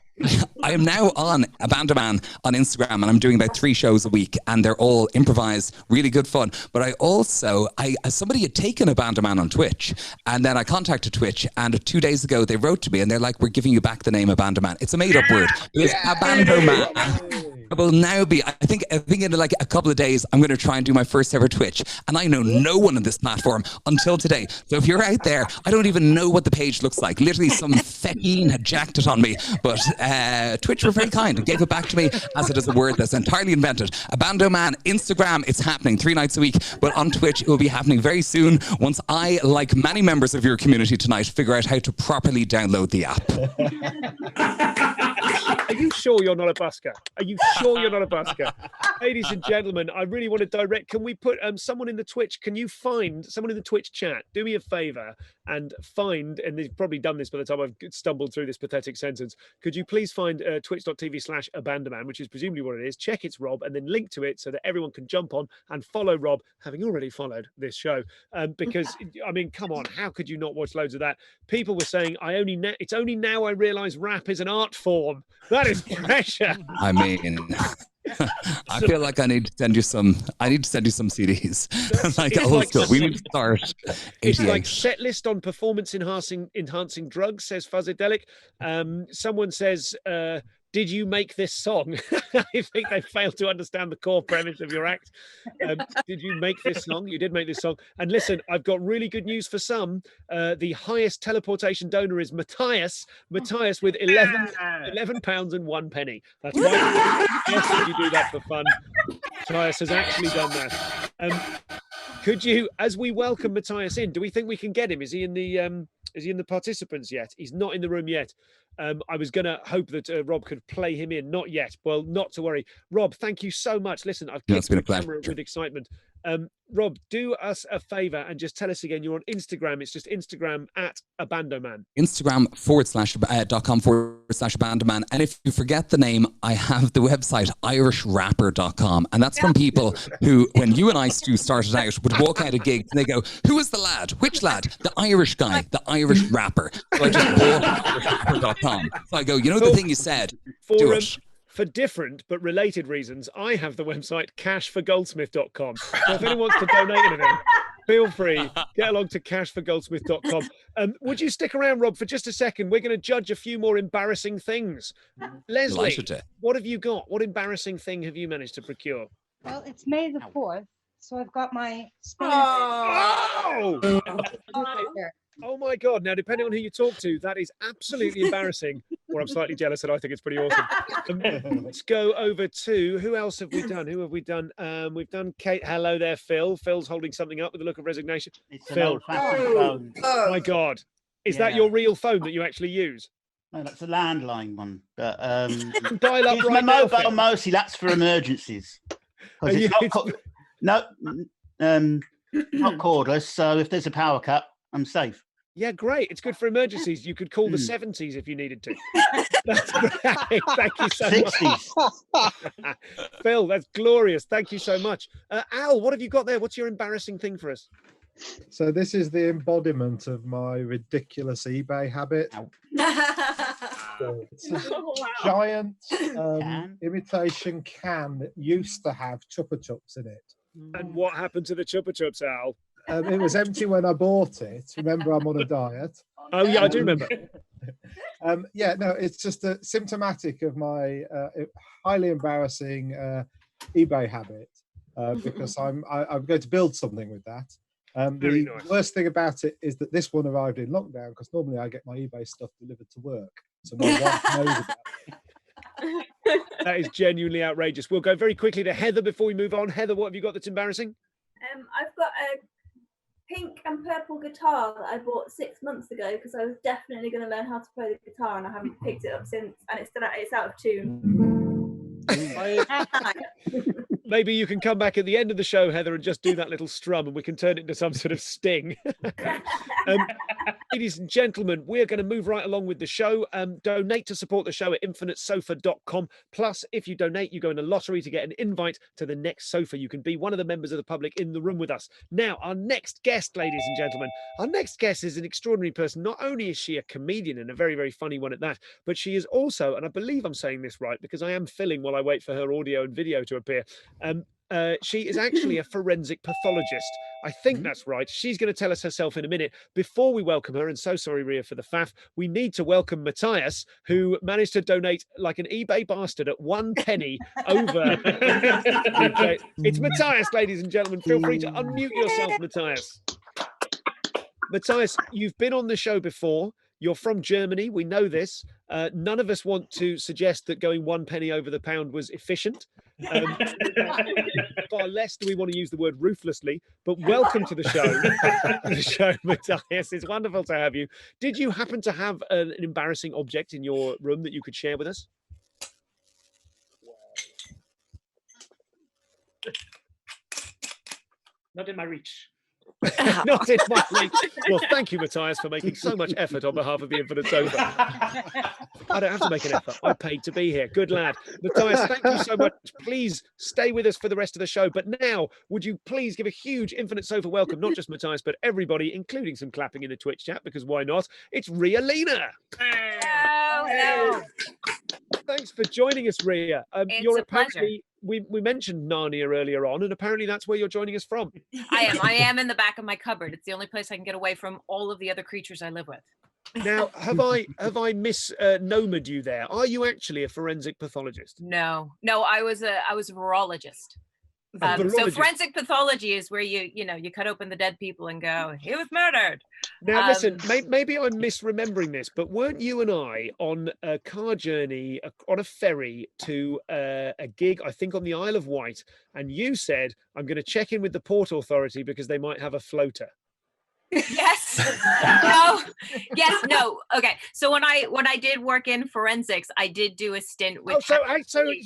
am now on Abandoman on Instagram, and I'm doing about 3 shows a week, and they're all improvised, really good fun. But I also, somebody had taken Abandoman on Twitch, and then I contacted Twitch, and 2 days ago they wrote to me, and they're like, "We're giving you back the name Abandoman." It's a made-up word. It's Abandoman. It will now be, I think in like a couple of days, I'm going to try and do my first ever Twitch. And I know no one on this platform until today. So if you're out there, I don't even know what the page looks like. Literally some feckin' had jacked it on me. But Twitch were very kind and gave it back to me as it is a word that's entirely invented. Abandoman, Instagram, it's happening 3 nights a week. But on Twitch, it will be happening very soon once I, like many members of your community tonight, figure out how to properly download the app. Are you sure you're not a busker? Are you sure you're not a busker? Ladies and gentlemen, I really want to direct. Can we put someone in the Twitch? Can you find someone in the Twitch chat? Do me a favor and find, and they've probably done this by the time I've stumbled through this pathetic sentence. Could you please find twitch.tv/Abandoman, which is presumably what it is. Check it's Rob and then link to it so that everyone can jump on and follow Rob, having already followed this show. Because, I mean, come on, how could you not watch loads of that? People were saying, it's only now I realise rap is an art form. That is pressure. I mean, I feel like I need to send you some. I need to send you some CDs. Like old school. We need to start. It's like set list on performance enhancing drugs, says Fuzzadelic. Someone says, did you make this song? I think they failed to understand the core premise of your act. Did you make this song? You did make this song. And listen, I've got really good news for some. The highest teleportation donor is Matthias. Matthias with 11 pounds and 1 penny. That's right. Yes, did you do that for fun? Matthias has actually done that. Could you, as we welcome Matthias in, do we think we can get him? Is he in the Is he in the participants yet? He's not in the room yet. I was going to hope that Rob could play him in. Not yet. Well, not to worry. Rob, thank you so much. Listen, I've No, kicked it's been a the camera pleasure. with excitement. Rob, do us a favor and just tell us again. You're on Instagram. It's just Instagram at Abandoman. Instagram.com/.com/Abandoman. And if you forget the name, I have the website irishrapper.com. And that's from people who, when you and I, Stu, started out, would walk out of gigs and they go, who is the lad? Which lad? The Irish guy, the Irish rapper. So I just bought irishrapper.com. So I go, you know the thing you said? Do it. For different but related reasons, I have the website cashforgoldsmith.com. So if anyone wants to donate anything, feel free, get along to cashforgoldsmith.com. Would you stick around, Rob, for just a second? We're going to judge a few more embarrassing things. Leslie, what have you got? What embarrassing thing have you managed to procure? Well, it's May the 4th, so I've got my Oh my God. Now, depending on who you talk to, that is absolutely embarrassing, or I'm slightly jealous and I think it's pretty awesome. Let's go over to, who else have we done? Who have we done? We've done Kate. Hello there, Phil. Phil's holding something up with a look of resignation. It's an Phil. old-fashioned phone. Oh my God. Is that your real phone that you actually use? No, that's a landline one. But dial up use right my now, mobile Phil. mostly. That's for emergencies. 'Cause it's not not cordless. So if there's a power cut, I'm safe. Yeah, great. It's good for emergencies. You could call the 70s if you needed to. That's great. Thank you so much. Phil, that's glorious. Thank you so much. Al, what have you got there? What's your embarrassing thing for us? So this is the embodiment of my ridiculous eBay habit. So it's a giant imitation can that used to have Chupa Chups in it. And what happened to the Chupa Chups, Al? It was empty when I bought it. Remember, I'm on a diet. Oh, yeah, I do remember. Yeah, no, it's just symptomatic of my highly embarrassing eBay habit because I'm going to build something with that. The worst thing about it is that this one arrived in lockdown because normally I get my eBay stuff delivered to work. So my wife knows about it. That is genuinely outrageous. We'll go very quickly to Heather before we move on. Heather, what have you got that's embarrassing? I've got a pink and purple guitar that I bought 6 months ago because I was definitely going to learn how to play the guitar and I haven't picked it up since, and it's out of tune. Maybe you can come back at the end of the show, Heather, and just do that little strum and we can turn it into some sort of sting. Ladies and gentlemen, we're going to move right along with the show. Donate to support the show at infinitesofa.com. Plus, if you donate, you go in a lottery to get an invite to the next sofa. You can be one of the members of the public in the room with us. Now, our next guest, ladies and gentlemen, our next guest is an extraordinary person. Not only is she a comedian and a very, very funny one at that, but she is also, and I believe I'm saying this right because I am filling while I wait for her audio and video to appear. She is actually a forensic pathologist. I think that's right. She's going to tell us herself in a minute. Before we welcome her, and so sorry, Ria, for the faff, we need to welcome Matthias, who managed to donate like an eBay bastard at 1 penny over. It's Matthias, ladies and gentlemen. Feel free to unmute yourself, Matthias. Matthias, you've been on the show before. You're from Germany. We know this. None of us want to suggest that going 1 penny over the pound was efficient. Far less do we want to use the word ruthlessly. But welcome to the show, Matthias. It's wonderful to have you. Did you happen to have an embarrassing object in your room that you could share with us? Not in my reach. Not in my reach. Well, thank you, Matthias, for making so much effort on behalf of the Infinite Sofa. I don't have to make an effort. I paid to be here. Good lad. Matthias, thank you so much. Please stay with us for the rest of the show. But now, would you please give a huge Infinite Sofa welcome, not just Matthias, but everybody, including some clapping in the Twitch chat, because why not? It's Ria Lina. Hello. Thanks for joining us, Ria. It's a pleasure. We mentioned Narnia earlier on, and apparently that's where you're joining us from. I am in the back of my cupboard. It's the only place I can get away from all of the other creatures I live with. Now, have I misnomered you there? Are you actually a forensic pathologist? No, I was a virologist. So forensic pathology is where you cut open the dead people and go, he was murdered. Now listen, maybe I'm misremembering this, but weren't you and I on a car journey on a ferry to a gig, I think on the Isle of Wight, and you said, I'm going to check in with the Port Authority because they might have a floater. Yes. No. Yes. No. Okay. So when I did work in forensics, I did do a stint with. So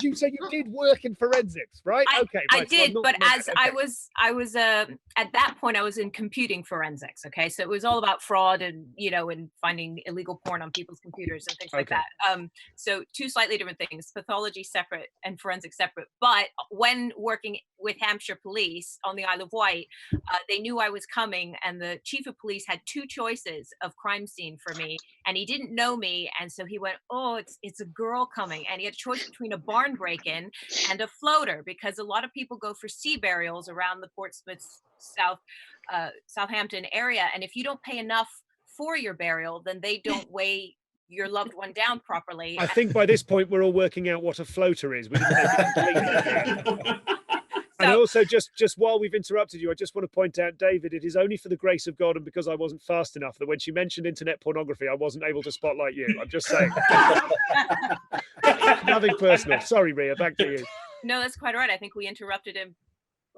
you say you did work in forensics, right? Okay. I right, did, so but as okay. I was at that point I was in computing forensics. Okay, so it was all about fraud and and finding illegal porn on people's computers and things like Okay. that. So two slightly different things: pathology separate and forensics separate. But when working with Hampshire Police on the Isle of Wight, they knew I was coming, and the chief of police had two choices of crime scene for me, and he didn't know me, and so he went, "Oh, it's a girl coming," and he had a choice between a barn break-in and a floater, because a lot of people go for sea burials around the Portsmouth, Southampton area, and if you don't pay enough for your burial, then they don't weigh your loved one down properly. I think by this point we're all working out what a floater is. We didn't make it completely clear. And also, just while we've interrupted you, I just want to point out, David, it is only for the grace of God and because I wasn't fast enough that when she mentioned internet pornography, I wasn't able to spotlight you. I'm just saying. Nothing personal. Sorry, Ria, back to you. No, that's quite all right. I think we interrupted him.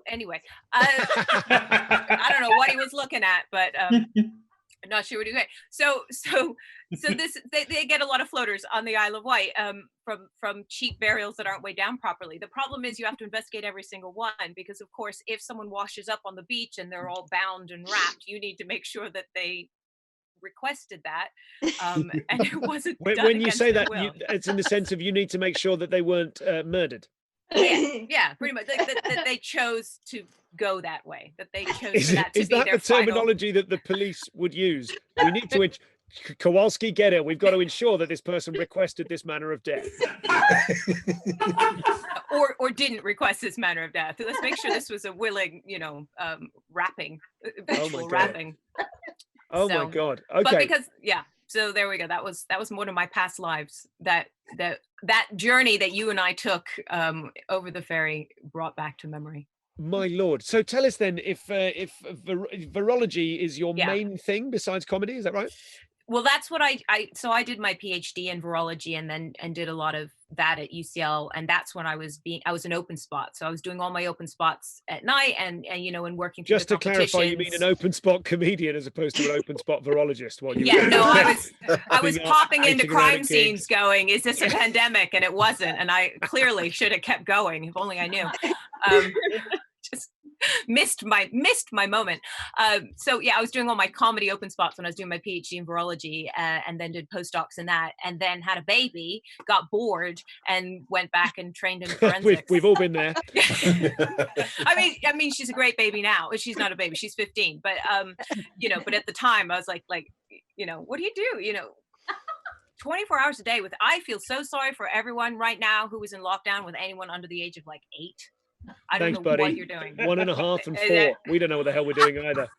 Anyway, I don't know what he was looking at, but I'm not sure what he was. So this they get a lot of floaters on the Isle of Wight from cheap burials that aren't weighed down properly. The problem is you have to investigate every single one, because of course if someone washes up on the beach and they're all bound and wrapped, you need to make sure that they requested that, and it wasn't done when you say that, their will. it's in the sense of you need to make sure that they weren't murdered. Yeah, pretty much. That they chose to go that way. That they chose that to Is be that their the terminology that the police would use? We need to. Kowalski, get it. We've got to ensure that this person requested this manner of death, or didn't request this manner of death. Let's make sure this was a willing, wrapping, virtual wrapping. Oh my God. Okay. But because so there we go. That was one of my past lives. That journey that you and I took over the ferry brought back to memory. My Lord. So tell us then, if virology is your main thing besides comedy, is that right? Well, that's what I did my PhD in virology and did a lot of that at UCL, and that's when I was an open spot. So I was doing all my open spots at night and working through Just the to clarify, you mean an open spot comedian as opposed to an open spot virologist? While you I was popping into crime scenes going, is this a pandemic? And it wasn't, and I clearly should have kept going if only I knew. Just missed my moment. So I was doing all my comedy open spots when I was doing my PhD in virology, and then did postdocs in that, and then had a baby, got bored, and went back and trained in forensics. We've all been there. I mean, she's a great baby now. She's not a baby; she's 15. But but at the time, I was like, what do you do? 24 hours a day with. I feel so sorry for everyone right now who is in lockdown with anyone under the age of 8. I don't know buddy. what you're doing. 1.5 and 4. We don't know what the hell we're doing either.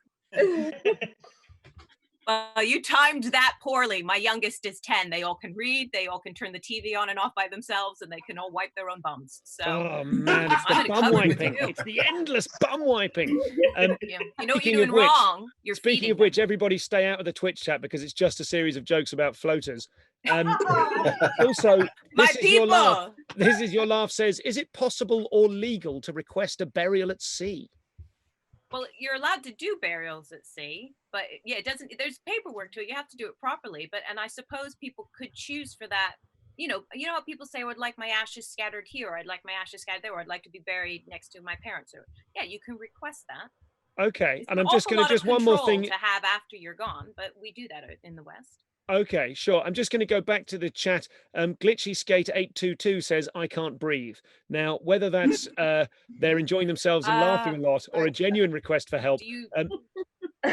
You timed that poorly. My youngest is 10. They all can read. They all can turn the TV on and off by themselves, and they can all wipe their own bums. So, oh man, it's the bum wiping. It's the endless bum wiping. You know what you're doing wrong. You're speaking of which, everybody stay out of the Twitch chat because it's just a series of jokes about floaters. Also, this is your laugh says, is it possible or legal to request a burial at sea? Well, you're allowed to do burials at sea, but it doesn't. There's paperwork to it. You have to do it properly. And I suppose people could choose for that. You know how people say, "I'd like my ashes scattered here," or "I'd like my ashes scattered there," or "I'd like to be buried next to my parents." Or you can request that. Okay, and I'm just one more thing to have after you're gone, but we do that in the West. Okay, sure. I'm just going to go back to the chat. Glitchy Skate 822 says, "I can't breathe." Now, whether that's they're enjoying themselves and laughing a lot, or a genuine request for help. Do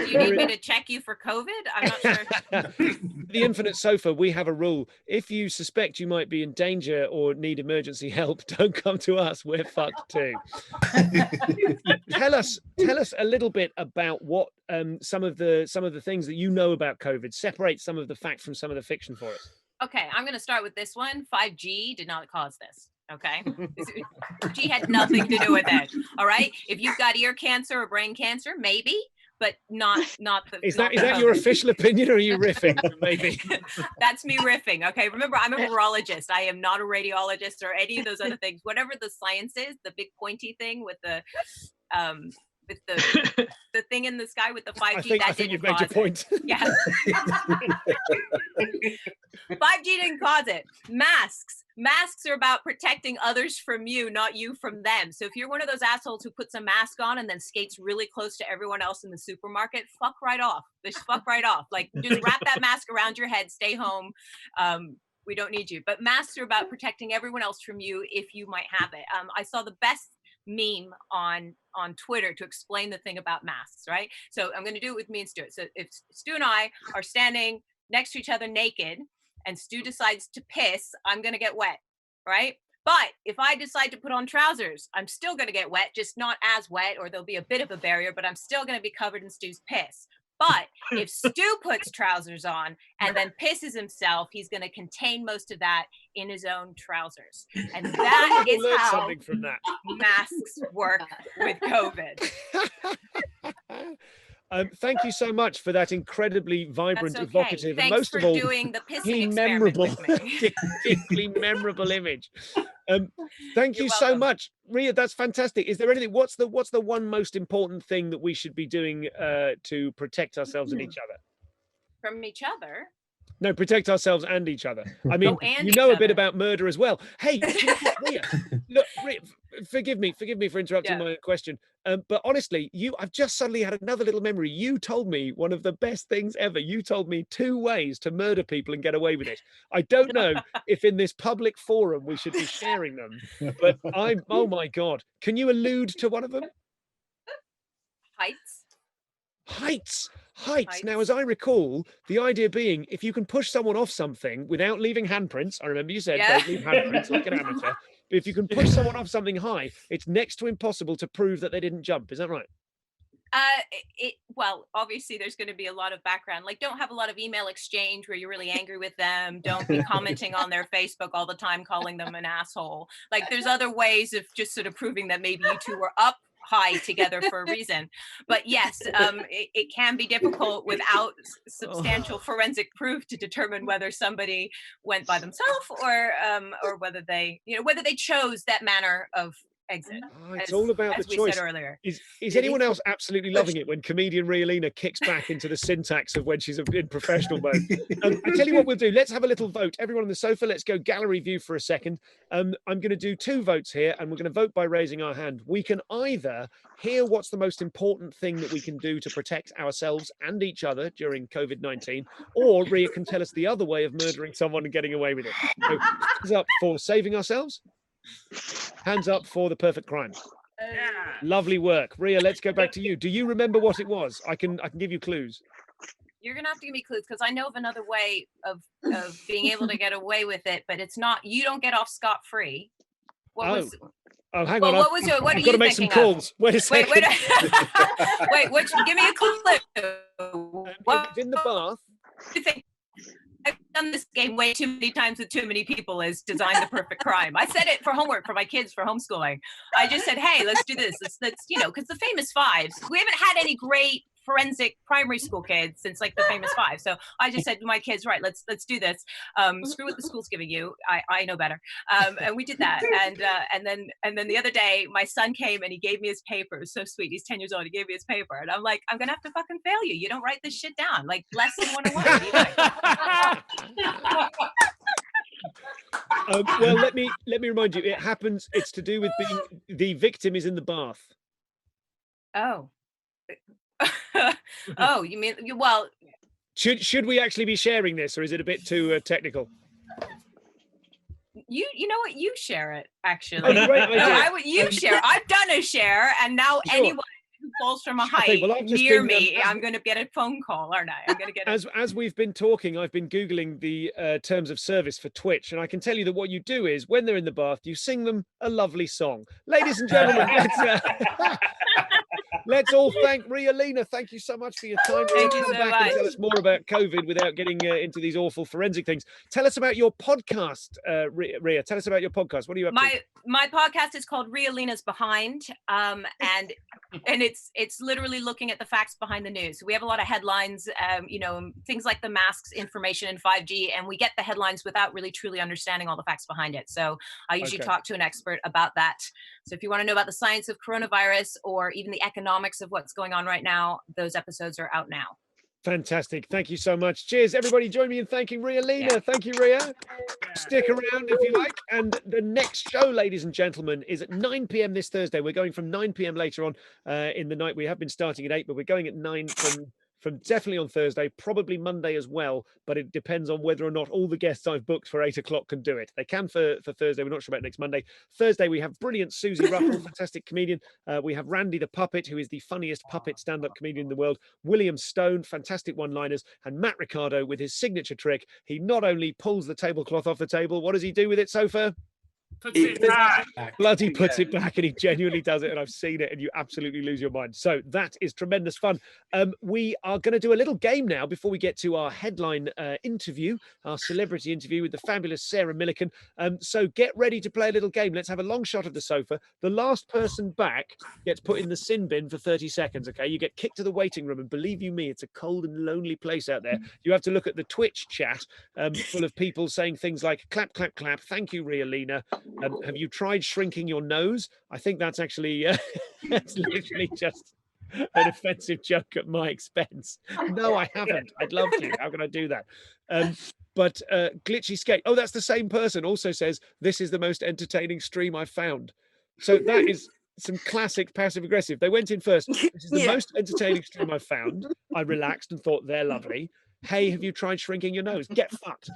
you need me to check you for COVID? I'm not sure. The Infinite Sofa, we have a rule. If you suspect you might be in danger or need emergency help, don't come to us. We're fucked too. Tell us a little bit about what some of the things that you know about COVID. Separate some of the fact from some of the fiction for us. Okay, I'm going to start with this one. 5G did not cause this. Okay, 5G had nothing to do with it. All right, if you've got ear cancer or brain cancer, maybe. But not the. Is that your official opinion, or are you riffing? Maybe. That's me riffing. Okay, remember, I'm a virologist. I am not a radiologist or any of those other things. Whatever the science is, the big pointy thing with the with the thing in the sky with the 5G. I think you've made your point. Yeah. 5G didn't cause it. Masks are about protecting others from you, not you from them. So if you're one of those assholes who puts a mask on and then skates really close to everyone else in the supermarket, fuck right off. Just fuck right off. Like, just wrap that mask around your head, stay home. We don't need you. But masks are about protecting everyone else from you if you might have it. I saw the best meme on Twitter to explain the thing about masks, right? So I'm going to do it with me and Stuart. So if Stu and I are standing next to each other naked and Stu decides to piss, I'm going to get wet, right? But if I decide to put on trousers, I'm still going to get wet, just not as wet, or there'll be a bit of a barrier, but I'm still going to be covered in Stu's piss. But if Stu puts trousers on and then pisses himself, he's going to contain most of that in his own trousers. And that is how something from that. masks work with COVID. Thank you so much for that incredibly vibrant, That's okay. evocative, Thanks and most for of all, doing the pissing deeply experiment memorable, with me. deeply memorable image. Thank you You're so welcome. much, Ria. That's fantastic. Is there anything? What's the one most important thing that we should be doing to protect ourselves and each other? From each other? No, protect ourselves and each other. I mean, and you each know a bit other. about murder as well. Hey, you know what, Ria, look, Ria, forgive me for interrupting my question. But honestly, I've just suddenly had another little memory. You told me one of the best things ever. You told me 2 ways to murder people and get away with it. I don't know if in this public forum we should be sharing them, but oh my God. Can you allude to one of them? Heights. Now, as I recall, the idea being, if you can push someone off something without leaving handprints, I remember you said don't leave handprints like an amateur, but if you can push someone off something high, it's next to impossible to prove that they didn't jump. Is that right? Well, obviously there's going to be a lot of background. Like, don't have a lot of email exchange where you're really angry with them. Don't be commenting on their Facebook all the time, calling them an asshole. Like, there's other ways of just sort of proving that maybe you two were up high together for a reason. But yes, it can be difficult without substantial forensic proof to determine whether somebody went by themselves or whether they chose that manner of exit. It's all about the choice. Said earlier. Is anyone else absolutely loving it when comedian Ria Lina kicks back into the syntax of when she's in professional mode? I tell you what we'll do. Let's have a little vote. Everyone on the sofa, let's go gallery view for a second. I'm going to do 2 votes here, and we're going to vote by raising our hand. We can either hear what's the most important thing that we can do to protect ourselves and each other during COVID-19, or Ria can tell us the other way of murdering someone and getting away with it. So, hands up for saving ourselves. Hands up for the perfect crime. Lovely work. Ria, let's go back to you. Do you remember what it was? I can give you clues. You're gonna have to give me clues because I know of another way of being able to get away with it, but it's not. You don't get off scot-free. What was? Oh, hang on. What was it? What are I've you got to make some calls. Wait a second. Wait. Give me a clue. It's in the bath. You think? I've done this game way too many times with too many people as design the perfect crime. I said it for homework for my kids for homeschooling. I just said, hey, let's do this. Let's because the famous 5s, we haven't had any great forensic primary school kids since like the famous 5. So I just said to my kids, right, let's do this. Screw what the school's giving you. I know better. And we did that. And then the other day, my son came and he gave me his paper. It was so sweet. He's 10 years old. He gave me his paper. And I'm like, I'm going to have to fucking fail you. You don't write this shit down. Like lesson 101. Well, let me remind you, it happens. It's to do with being the victim is in the bath. Oh. Oh, you mean well? Should we actually be sharing this, or is it a bit too technical? You know what? You share it actually. Oh, great idea. I would. You share. I've done a share, and now Sure. anyone who falls from a height well, I've just near been, me, I'm going to get a phone call, aren't I? I'm going to get. As we've been talking, I've been Googling the terms of service for Twitch, and I can tell you that what you do is when they're in the bath, you sing them a lovely song. Ladies and gentlemen, let's all thank Ria Lina. Thank you so much for your time. Thank you Come so back much. and tell us more about COVID without getting into these awful forensic things. Tell us about your podcast, Ria. Tell us about your podcast. What are you up to? My podcast is called Ria Lina's Behind, and it's literally looking at the facts behind the news. We have a lot of headlines, things like the masks, information, and 5G, and we get the headlines without really truly understanding all the facts behind it. So I usually talk to an expert about that. So if you want to know about the science of coronavirus or even the economics economics of what's going on right now, those episodes are out now. Fantastic. Thank you so much. Cheers. Everybody join me in thanking Ria Lina. Thank you, Ria. Stick around if you like. And the next show, ladies and gentlemen, is at 9 p.m. this Thursday. We're going from 9 p.m. later on in the night. We have been starting at 8, but we're going at 9 from definitely on Thursday, probably Monday as well, but it depends on whether or not all the guests I've booked for 8 o'clock can do it. They can for Thursday. We're not sure about next Monday. Thursday, we have brilliant Susie Ruffle, fantastic comedian. We have Randy the Puppet, who is the funniest puppet stand-up comedian in the world. William Stone, fantastic one-liners. And Matt Ricardo with his signature trick. He not only pulls the tablecloth off the table, what does he do with it, Sofa? Puts it back. Bloody puts it back, and he genuinely does it, and I've seen it, and you absolutely lose your mind. So that is tremendous fun. We are going to do a little game now before we get to our headline interview, our celebrity interview with the fabulous Sarah Millican. So get ready to play a little game. Let's have a long shot of the sofa. The last person back gets put in the sin bin for 30 seconds, okay? You get kicked to the waiting room, and believe you me, it's a cold and lonely place out there. You have to look at the Twitch chat full of people saying things like, clap, clap, clap, thank you, Ria Lina. Have you tried shrinking your nose? I think that's actually it's literally just an offensive joke at my expense. No, I haven't. I'd love to. How can I do that? But Glitchy Skate, oh, that's the same person, also says, this is the most entertaining stream I've found. So that is some classic passive aggressive. They went in first. This is the most entertaining stream I've found. I relaxed and thought they're lovely. Hey, have you tried shrinking your nose? Get fucked.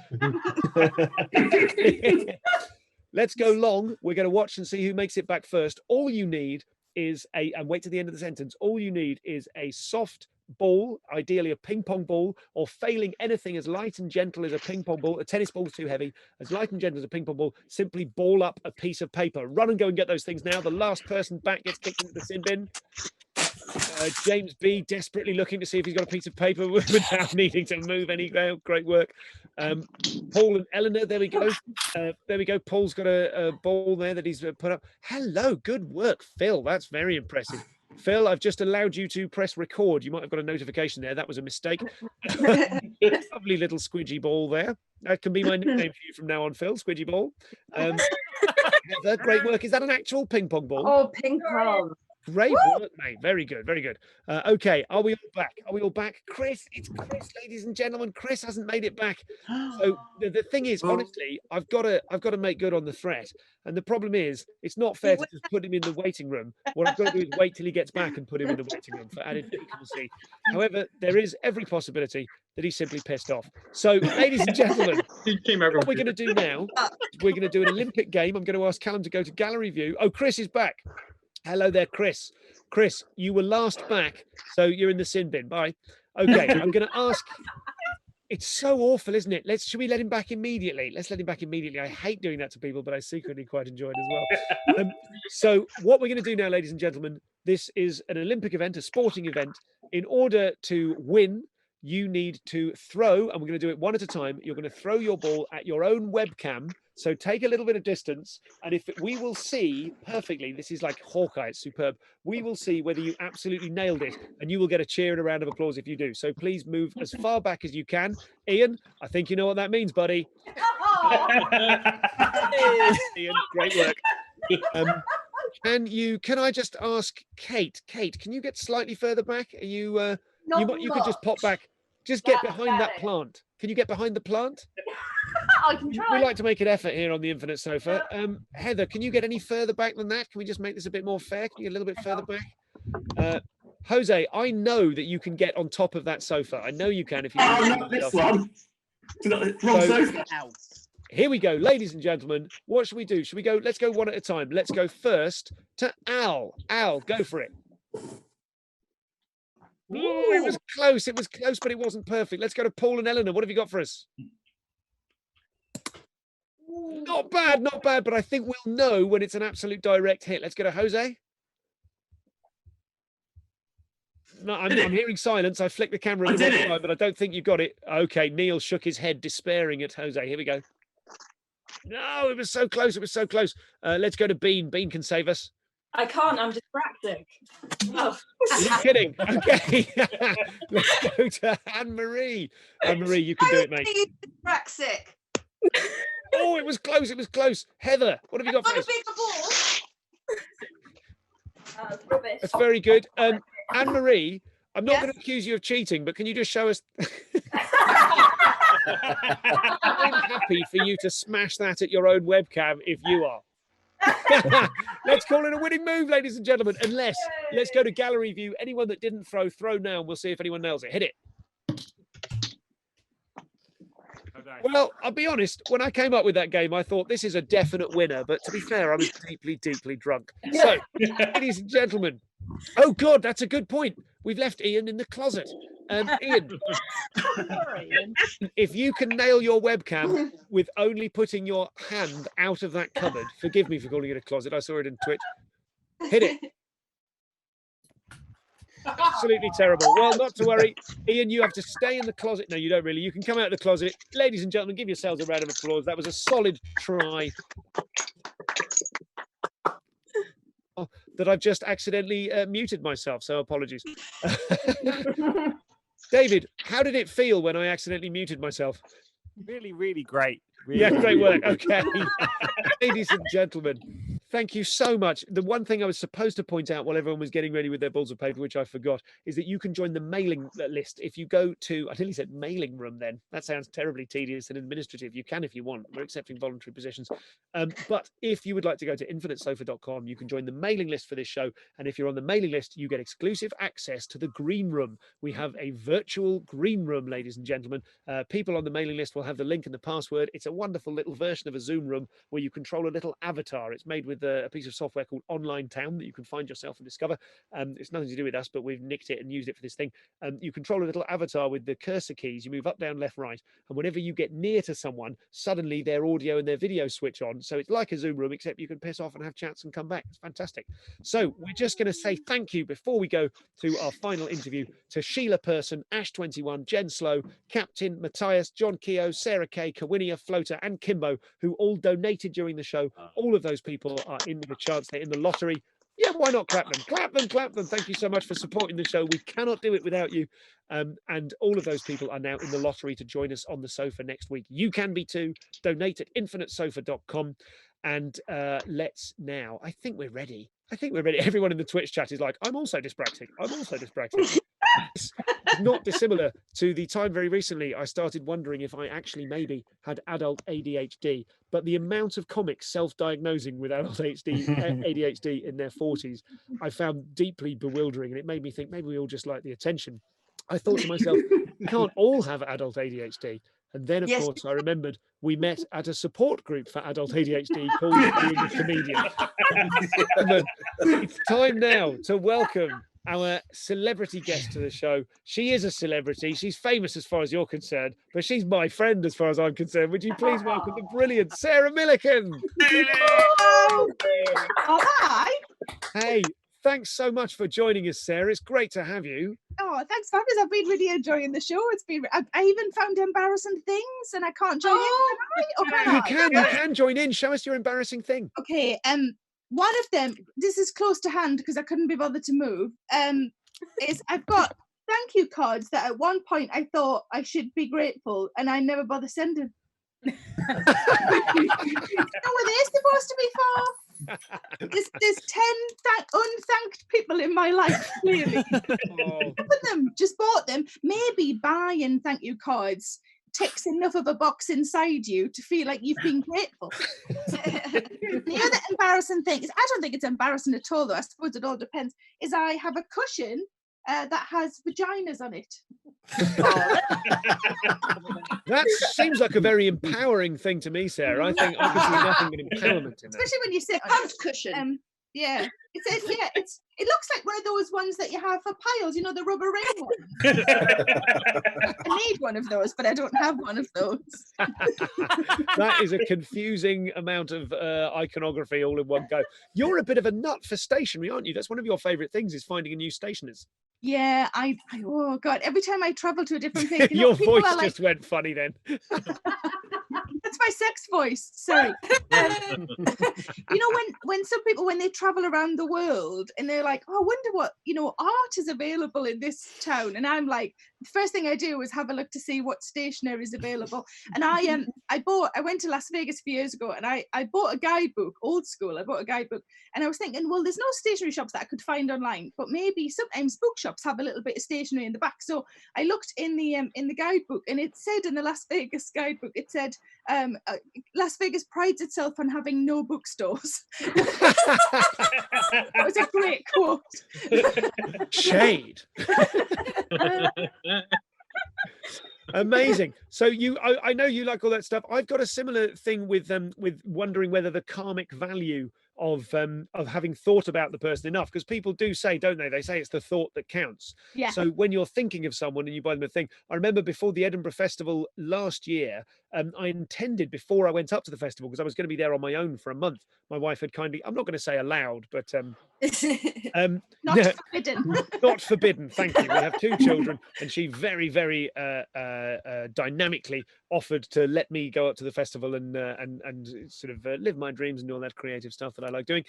Let's go long. We're going to watch and see who makes it back first. All you need is and wait to the end of the sentence. All you need is a soft ball, ideally a ping pong ball, or failing anything as light and gentle as a ping pong ball. A tennis ball is too heavy. As light and gentle as a ping pong ball, simply ball up a piece of paper. Run and go and get those things now. The last person back gets kicked into the sin bin. James B desperately looking to see if he's got a piece of paper without needing to move any. Great work. Paul and Eleanor, there we go. There we go. Paul's got a ball there that he's put up. Hello, good work, Phil. That's very impressive. Phil, I've just allowed you to press record. You might have got a notification there. That was a mistake. Lovely little squidgy ball there. That can be my nickname for you from now on, Phil. Squidgy ball. Heather, great work. Is that an actual ping pong ball? Oh, ping pong. Great work, mate. Very good, very good. Okay, are we all back? Are we all back? Chris, it's Chris, ladies and gentlemen. Chris hasn't made it back. So the thing is, honestly, I've got to make good on the threat. And the problem is, it's not fair to just put him in the waiting room. What I've got to do is wait till he gets back and put him in the waiting room for added frequency. However, there is every possibility that he's simply pissed off. So, ladies and gentlemen, what we're going to do now, we're going to do an Olympic game. I'm going to ask Callum to go to gallery view. Oh, Chris is back. Hello there, Chris. Chris, you were last back, so you're in the sin bin. Bye. Okay, I'm going to ask. It's so awful, isn't it? Should we let him back immediately? Let's let him back immediately. I hate doing that to people, but I secretly quite enjoy it as well. So what we're going to do now, ladies and gentlemen, this is an Olympic event, a sporting event. In order to win, you need to throw, and we're going to do it one at a time. You're going to throw your ball at your own webcam. So take a little bit of distance, and we will see perfectly, this is like Hawkeye, it's superb. We will see whether you absolutely nailed it, and you will get a cheer and a round of applause if you do. So please move as far back as you can. Ian, I think you know what that means, buddy. Ian, great work. Can I just ask Kate? Kate, can you get slightly further back? Are you you could just pop back. Just get behind that plant. Can you get behind the plant? I can try. We like to make an effort here on the Infinite Sofa. Heather, can you get any further back than that? Can we just make this a bit more fair? Can you get a little bit further back? Jose, I know that you can get on top of that sofa. I know you can if you. Not this one. Wrong sofa. Here we go, ladies and gentlemen. What should we do? Should we go? Let's go one at a time. Let's go first to Al. Al, go for it. Ooh, it was close. It was close, but it wasn't perfect. Let's go to Paul and Eleanor. What have you got for us? Not bad, not bad, but I think we'll know when it's an absolute direct hit. Let's go to Jose. No, I'm hearing silence. I flicked the camera at the wrong time, but I don't think you got it. Okay, Neil shook his head, despairing at Jose. Here we go. No, it was so close. It was so close. Let's go to Bean. Bean can save us. I can't. I'm dyspraxic. Oh. Are you kidding? Okay. Let's go to Anne-Marie. Anne-Marie, you can do it, mate. Dyspraxic. Oh, it was close. It was close. Heather, what have you got for us? Rubbish. That's very good. Anne-Marie, I'm not going to accuse you of cheating, but can you just show us? I'm happy for you to smash that at your own webcam if you are. Let's call it a winning move, ladies and gentlemen. Unless, let's go to gallery view. Anyone that didn't throw now, and we'll see if anyone nails it. Hit it. Well, I'll be honest, when I came up with that game, I thought this is a definite winner. But to be fair, I was deeply, deeply drunk. So, ladies and gentlemen, oh, God, that's a good point. We've left Ian in the closet. Ian, if you can nail your webcam with only putting your hand out of that cupboard, forgive me for calling it a closet. I saw it in Twitch. Hit it. Absolutely terrible. Well, not to worry. Ian, you have to stay in the closet. No, you don't really. You can come out of the closet. Ladies and gentlemen, give yourselves a round of applause. That was a solid try. Oh, that I've just accidentally muted myself, so apologies. David, how did it feel when I accidentally muted myself? Really, really great. Really, yeah, great work. Okay. Ladies and gentlemen, thank you so much. The one thing I was supposed to point out while everyone was getting ready with their balls of paper, which I forgot, is that you can join the mailing list. If you go to, I nearly said mailing room then. That sounds terribly tedious and administrative. You can if you want. We're accepting voluntary positions. But if you would like to go to infinitesofa.com, you can join the mailing list for this show. And if you're on the mailing list, you get exclusive access to the green room. We have a virtual green room, ladies and gentlemen. People on the mailing list will have the link and the password. It's a wonderful little version of a Zoom room where you control a little avatar. It's made with a piece of software called Online Town that you can find yourself and discover. It's nothing to do with us, but we've nicked it and used it for this thing. You control a little avatar with the cursor keys. You move up, down, left, right. And whenever you get near to someone, suddenly their audio and their video switch on. So it's like a Zoom room, except you can piss off and have chats and come back. It's fantastic. So we're just going to say thank you before we go to our final interview to Sheila Person, Ash21, Jen Slow, Captain, Matthias, John Keogh, Sarah Kay, Kawinia, Floater, and Kimbo, who all donated during the show. All of those people are in with a chance. They're in the lottery. Yeah, why not clap them? Clap them, clap them. Thank you so much for supporting the show. We cannot do it without you. And all of those people are now in the lottery to join us on the sofa next week. You can be too. Donate at infinitesofa.com. And let's now, I think we're ready. Everyone in the Twitch chat is like, I'm also dyspraxic. It's not dissimilar to the time very recently I started wondering if I actually maybe had adult ADHD, but the amount of comics self-diagnosing with adult ADHD in their 40s I found deeply bewildering, and it made me think maybe we all just like the attention. I thought to myself, we can't all have adult ADHD. And then, of course, I remembered we met at a support group for adult ADHD called Being a Comedian. It's time now to welcome our celebrity guest to the show. She is a celebrity. She's famous as far as you're concerned, but she's my friend as far as I'm concerned. Would you please welcome the brilliant Sarah Millican? Hi. Hey, thanks so much for joining us, Sarah. It's great to have you. Oh, thanks for having us. I've been really enjoying the show. I even found embarrassing things, and I can't join in. You can join in. Show us your embarrassing thing. Okay. One of them, this is close to hand because I couldn't be bothered to move, is I've got thank you cards that at one point I thought I should be grateful and I never bother sending. You know what they're supposed to be for? There's 10 unthanked people in my life, clearly. Just bought them. Maybe buying thank you cards ticks enough of a box inside you to feel like you've been grateful. The other embarrassing thing is, I don't think it's embarrassing at all, though. I suppose it all depends. Is I have a cushion that has vaginas on it. That seems like a very empowering thing to me, Sarah. I think I can see nothing but empowerment in that. Especially when you sit on it. Cushion. Yeah. It looks like one of those ones that you have for piles, you know, the rubber ring ones. I need one of those, but I don't have one of those. That is a confusing amount of iconography all in one go. You're a bit of a nut for stationery, aren't you? That's one of your favourite things, is finding a new stationers. Yeah, oh God, every time I travel to a different place, your voice just went funny then. That's my sex voice. Sorry. You know, when some people, when they travel around the world and they're like, oh, I wonder what, art is available in this town. And I'm like, the first thing I do is have a look to see what stationery is available. And I went to Las Vegas a few years ago, and I bought a guidebook, old school. I bought a guidebook, and I was thinking, well, there's no stationery shops that I could find online, but maybe sometimes bookshops have a little bit of stationery in the back. So I looked in the guidebook, and it said in the Las Vegas guidebook, it said, Las Vegas prides itself on having no bookstores. That was a great quote. Shade. Amazing. So I know you like all that stuff. I've got a similar thing with wondering whether the karmic value of having thought about the person enough, because people do say, don't they? They say it's the thought that counts. Yeah. So when you're thinking of someone and you buy them a thing, I remember before the Edinburgh Festival last year, I intended, before I went up to the festival, because I was going to be there on my own for a month, my wife had kindly, I'm not going to say allowed, but not forbidden. Not forbidden, thank you. We have 2 children, and she very, very dynamically offered to let me go up to the festival and sort of live my dreams and do all that creative stuff that I like doing.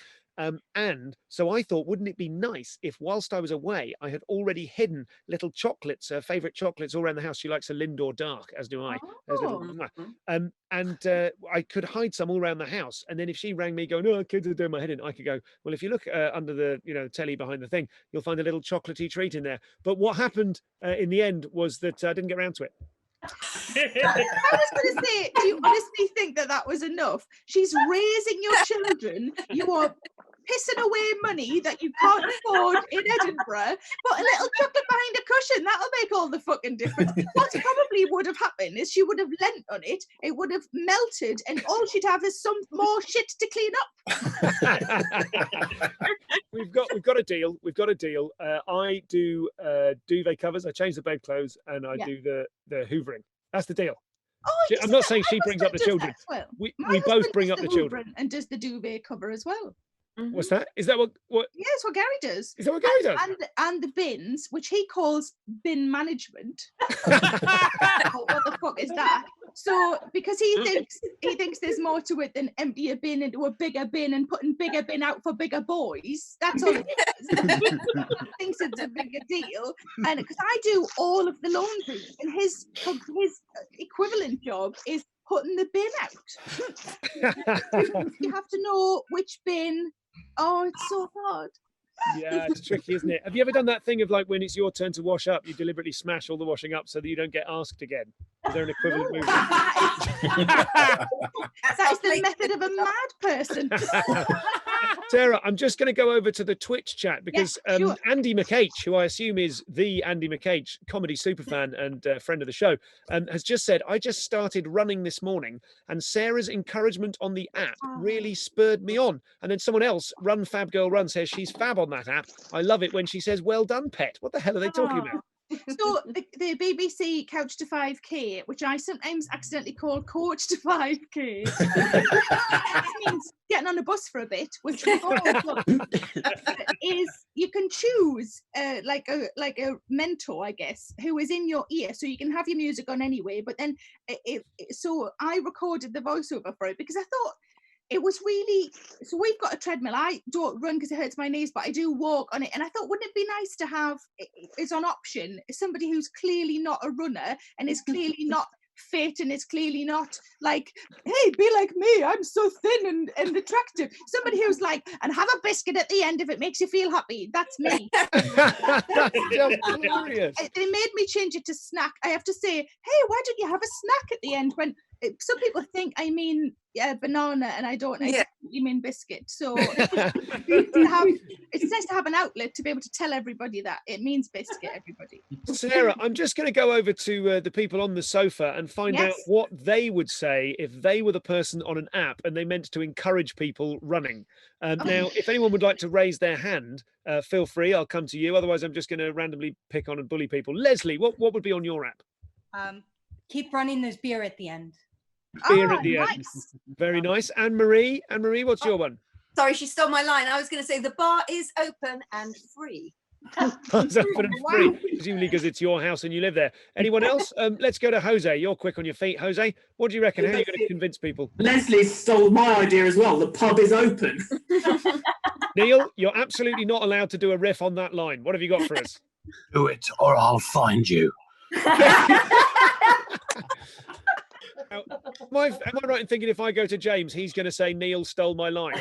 And so I thought, wouldn't it be nice if, whilst I was away, I had already hidden little chocolates, her favourite chocolates, all around the house. She likes a Lindor Dark, as do I. I could hide some all around the house, and then if she rang me going, "Oh, kids are doing my head in," I could go, "Well, if you look under the telly behind the thing, you'll find a little chocolatey treat in there." But what happened in the end was that I didn't get around to it. I was going to say, do you honestly think that was enough? She's raising your children. You are pissing away money that you can't afford in Edinburgh, but a little chocolate behind a cushion, that'll make all the fucking difference. What probably would have happened is she would have lent on it, it would have melted, and all she'd have is some more shit to clean up. We've got a deal. I do duvet covers, I change the bedclothes, and I do the hoovering. That's the deal. Oh, I'm not saying she brings up the children. Well. We both bring up the children. And does the duvet cover as well. What's that? Is that what? Yeah, it's what Gary does. Is that what Gary does? And the bins, which he calls bin management. What the fuck is that? So because he thinks there's more to it than empty a bin into a bigger bin and putting bigger bin out for bigger boys. That's all it is. He thinks it's a bigger deal. And because I do all of the laundry, and his equivalent job is putting the bin out. You have to know which bin. Oh, it's so hard. Yeah, it's tricky, isn't it? Have you ever done that thing of, like, when it's your turn to wash up, you deliberately smash all the washing up so that you don't get asked again? Is there an equivalent movement? That is the method of a mad person. Sarah, I'm just going to go over to the Twitch chat because sure. Andy McH, who I assume is the Andy McH, comedy superfan and friend of the show, has just said, I just started running this morning and Sarah's encouragement on the app really spurred me on. And then someone else, Run Fab Girl Run, says she's fab on that app. I love it when she says, well done, pet. What the hell are they talking about? So the BBC Couch to 5K, which I sometimes accidentally call Coach to 5K, means getting on a bus for a bit, which we've all done, is you can choose like a mentor, I guess, who is in your ear, so you can have your music on anyway. But then, so I recorded the voiceover for it because I thought. It was really, so we've got a treadmill. I don't run because it hurts my knees, but I do walk on it. And I thought, wouldn't it be nice to have, it's on option, somebody who's clearly not a runner and is clearly not fit and is clearly not like, hey, be like me, I'm so thin and attractive. Somebody who's like, and have a biscuit at the end if it makes you feel happy. That's me. That's just glorious. They made me change it to snack. I have to say, hey, why don't you have a snack at the end? When some people think I mean banana and I don't. I definitely mean biscuit. So it's nice to have an outlet to be able to tell everybody that it means biscuit, everybody. Sarah, I'm just going to go over to the people on the sofa and find out what they would say if they were the person on an app and they meant to encourage people running. Now, if anyone would like to raise their hand, feel free. I'll come to you. Otherwise, I'm just going to randomly pick on and bully people. Leslie, what would be on your app? Keep running. There's beer at the end. Beer at the end. Very nice. Anne-Marie, what's your one? Sorry, she stole my line. I was going to say the bar is open and free. Bars open and free, presumably because it's your house and you live there. Anyone else? Let's go to Jose. You're quick on your feet, Jose. What do you reckon? How are you going to convince people? Leslie stole my idea as well. The pub is open. Neil, you're absolutely not allowed to do a riff on that line. What have you got for us? Do it, or I'll find you. Am I right in thinking if I go to James, he's going to say Neil stole my line?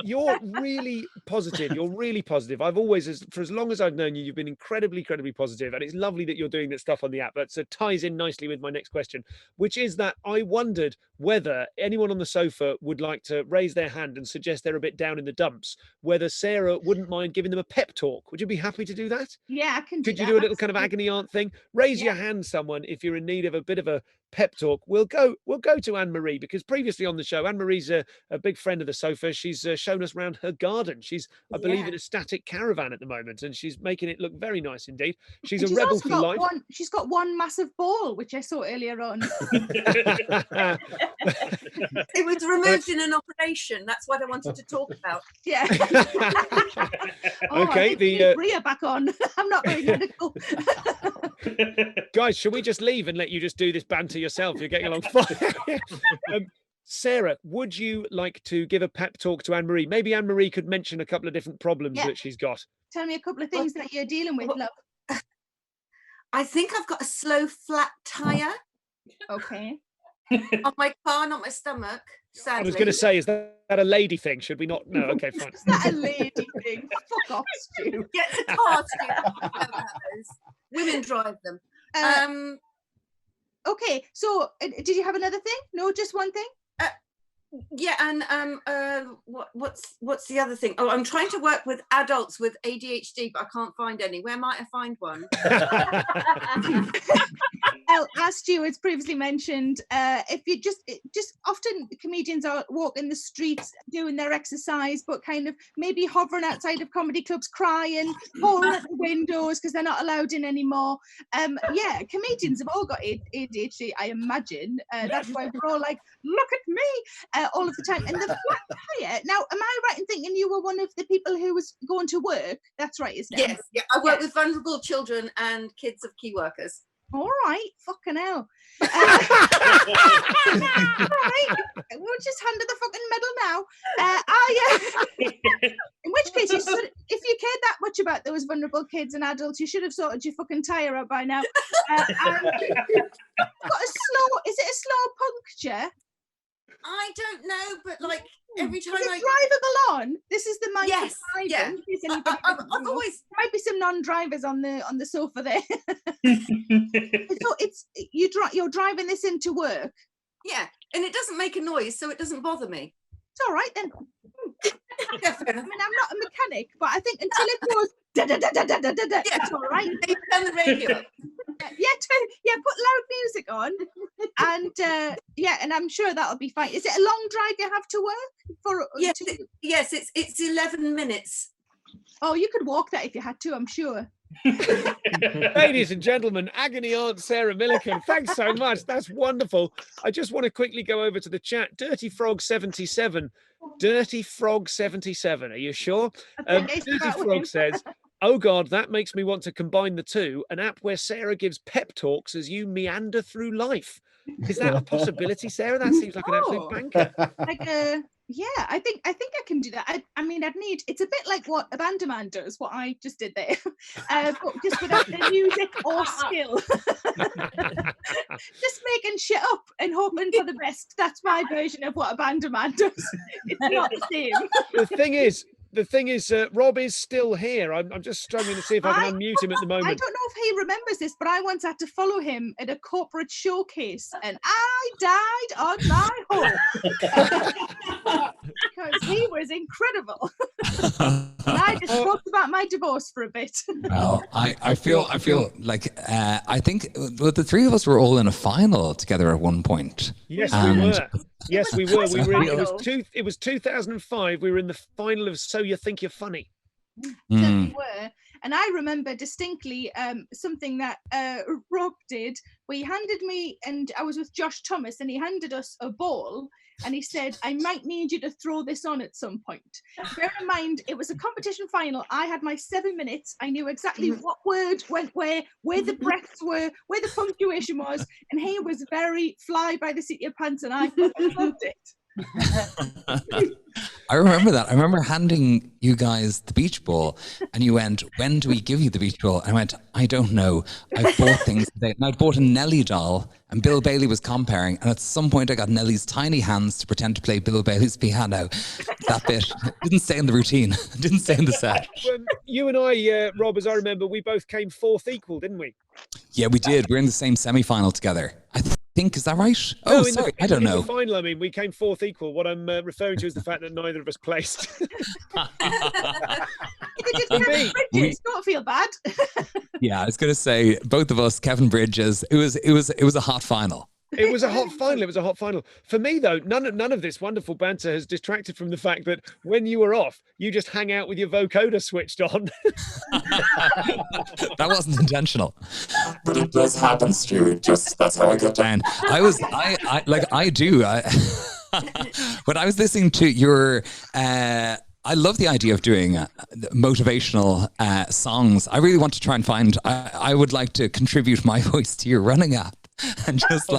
You're really positive. You're really positive. I've always, for as long as I've known you, you've been incredibly, incredibly positive. And it's lovely that you're doing that stuff on the app. That ties in nicely with my next question, which is that I wondered whether anyone on the sofa would like to raise their hand and suggest they're a bit down in the dumps, whether Sarah wouldn't mind giving them a pep talk. Would you be happy to do that? Yeah, I can do Could you do a little kind of agony aunt thing? Raise your hand, someone, if you're in need of a bit of a pep talk. We'll go to Anne-Marie, because previously on the show, Anne-Marie's a big friend of the sofa. She's shown us around her garden. She's, I believe, in a static caravan at the moment, and she's making it look very nice indeed. She's a rebel for life. She's got one massive ball, which I saw earlier on. It was removed in an operation. That's what I wanted to talk about. Yeah. Okay, Ria back on. I'm not very medical. Guys, shall we just leave and let you just do this banter yourself? You're getting along fine. Sarah, would you like to give a pep talk to Anne-Marie? Maybe Anne-Marie could mention a couple of different problems that she's got. Tell me a couple of things that you're dealing with, love. I think I've got a slow flat tire. Okay. On my car, not my stomach. Sadly. I was going to say, is that a lady thing? Should we not? No, okay, fine. Is that a lady thing? Fuck off, Stu. Get the car, Stu. Women drive them. Okay, so did you have another thing? No, just one thing? Yeah, and what's the other thing? Oh, I'm trying to work with adults with ADHD, but I can't find any. Where might I find one? Well, as Stuart's previously mentioned, if you just often comedians are walking the streets doing their exercise, but kind of maybe hovering outside of comedy clubs, crying, pouring at the windows because they're not allowed in anymore. Yeah, comedians have all got ADHD, I imagine. That's why we're all like, look at me, all of the time. And the flat tire. Now, am I right in thinking you were one of the people who was going to work? That's right, isn't it? Yes, yeah. I work with vulnerable children and kids of key workers. All right, fucking hell. All right, we'll just hand her the fucking medal now. In which case, if you cared that much about those vulnerable kids and adults, you should have sorted your fucking tire out by now. Got a slow. Is it a slow puncture? I don't know, but like every time I drivable on. This is the mic. Yes, yeah. I've always might be some non-drivers on the sofa there. So you're driving this into work. Yeah, and it doesn't make a noise, so it doesn't bother me. It's all right then. I mean, I'm not a mechanic, but I think until it goes da da da da da da da, it's all right. Turn the radio. Put loud music on, and and I'm sure that'll be fine. Is it a long drive you have to work for? Yes, it's 11 minutes. Oh, you could walk that if you had to, I'm sure. Ladies and gentlemen, agony aunt Sarah Millican, thanks so much. That's wonderful. I just want to quickly go over to the chat. Dirty Frog 77. Dirty Frog 77. Are you sure? Dirty Frog says, oh God, that makes me want to combine the two. An app where Sarah gives pep talks as you meander through life. Is that a possibility, Sarah? That seems like an absolute banker. Yeah, I think I can do that. I mean, it's a bit like what Abandoman does, what I just did there, but just without the music or skill. Just making shit up and hoping for the best. That's my version of what Abandoman does. It's not the same. The thing is, Rob is still here. I'm just struggling to see if I can unmute him at the moment. I don't know if he remembers this, but I once had to follow him at a corporate showcase, and I died on my horse because he was incredible. And I just talked about my divorce for a bit. Well, I feel like I think the three of us were all in a final together at one point. Yes, we were. Yes, we were. It was 2005. We were in the final of So You Think You're Funny. So we were. And I remember distinctly something that Rob did, where he handed me, and I was with Josh Thomas, and he handed us a ball, and he said, I might need you to throw this on at some point. Bear in mind, it was a competition final. I had my 7 minutes. I knew exactly what word went where the breaths were, where the punctuation was, and he was very fly by the seat of your pants, and I loved it. I remember that. I remember handing you guys the beach ball, and you went, when do we give you the beach ball? I went, I don't know. I've bought things today. And I'd bought a Nelly doll, and Bill Bailey was comparing, and at some point I got Nelly's tiny hands to pretend to play Bill Bailey's piano. That bit didn't stay in the routine, didn't stay in the set. Well, you and I, Rob, as I remember, we both came 4th equal, didn't we? Yeah, we did. We're in the same semi-final together. I think, is that right? Oh, sorry, I don't know. In the final, I mean, we came 4th equal. What I'm referring to is the fact that neither of us placed. Don't feel bad. Yeah, I was going to say, both of us, Kevin Bridges, it was a hot final. It was a hot final. It was a hot final. For me, though, none of this wonderful banter has distracted from the fact that when you were off, you just hang out with your vocoder switched on. That wasn't intentional. But it does happen, Stuart. Just that's how I got down. When I was listening to your I love the idea of doing motivational songs. I really want to try and find, I would like to contribute my voice to your running app and just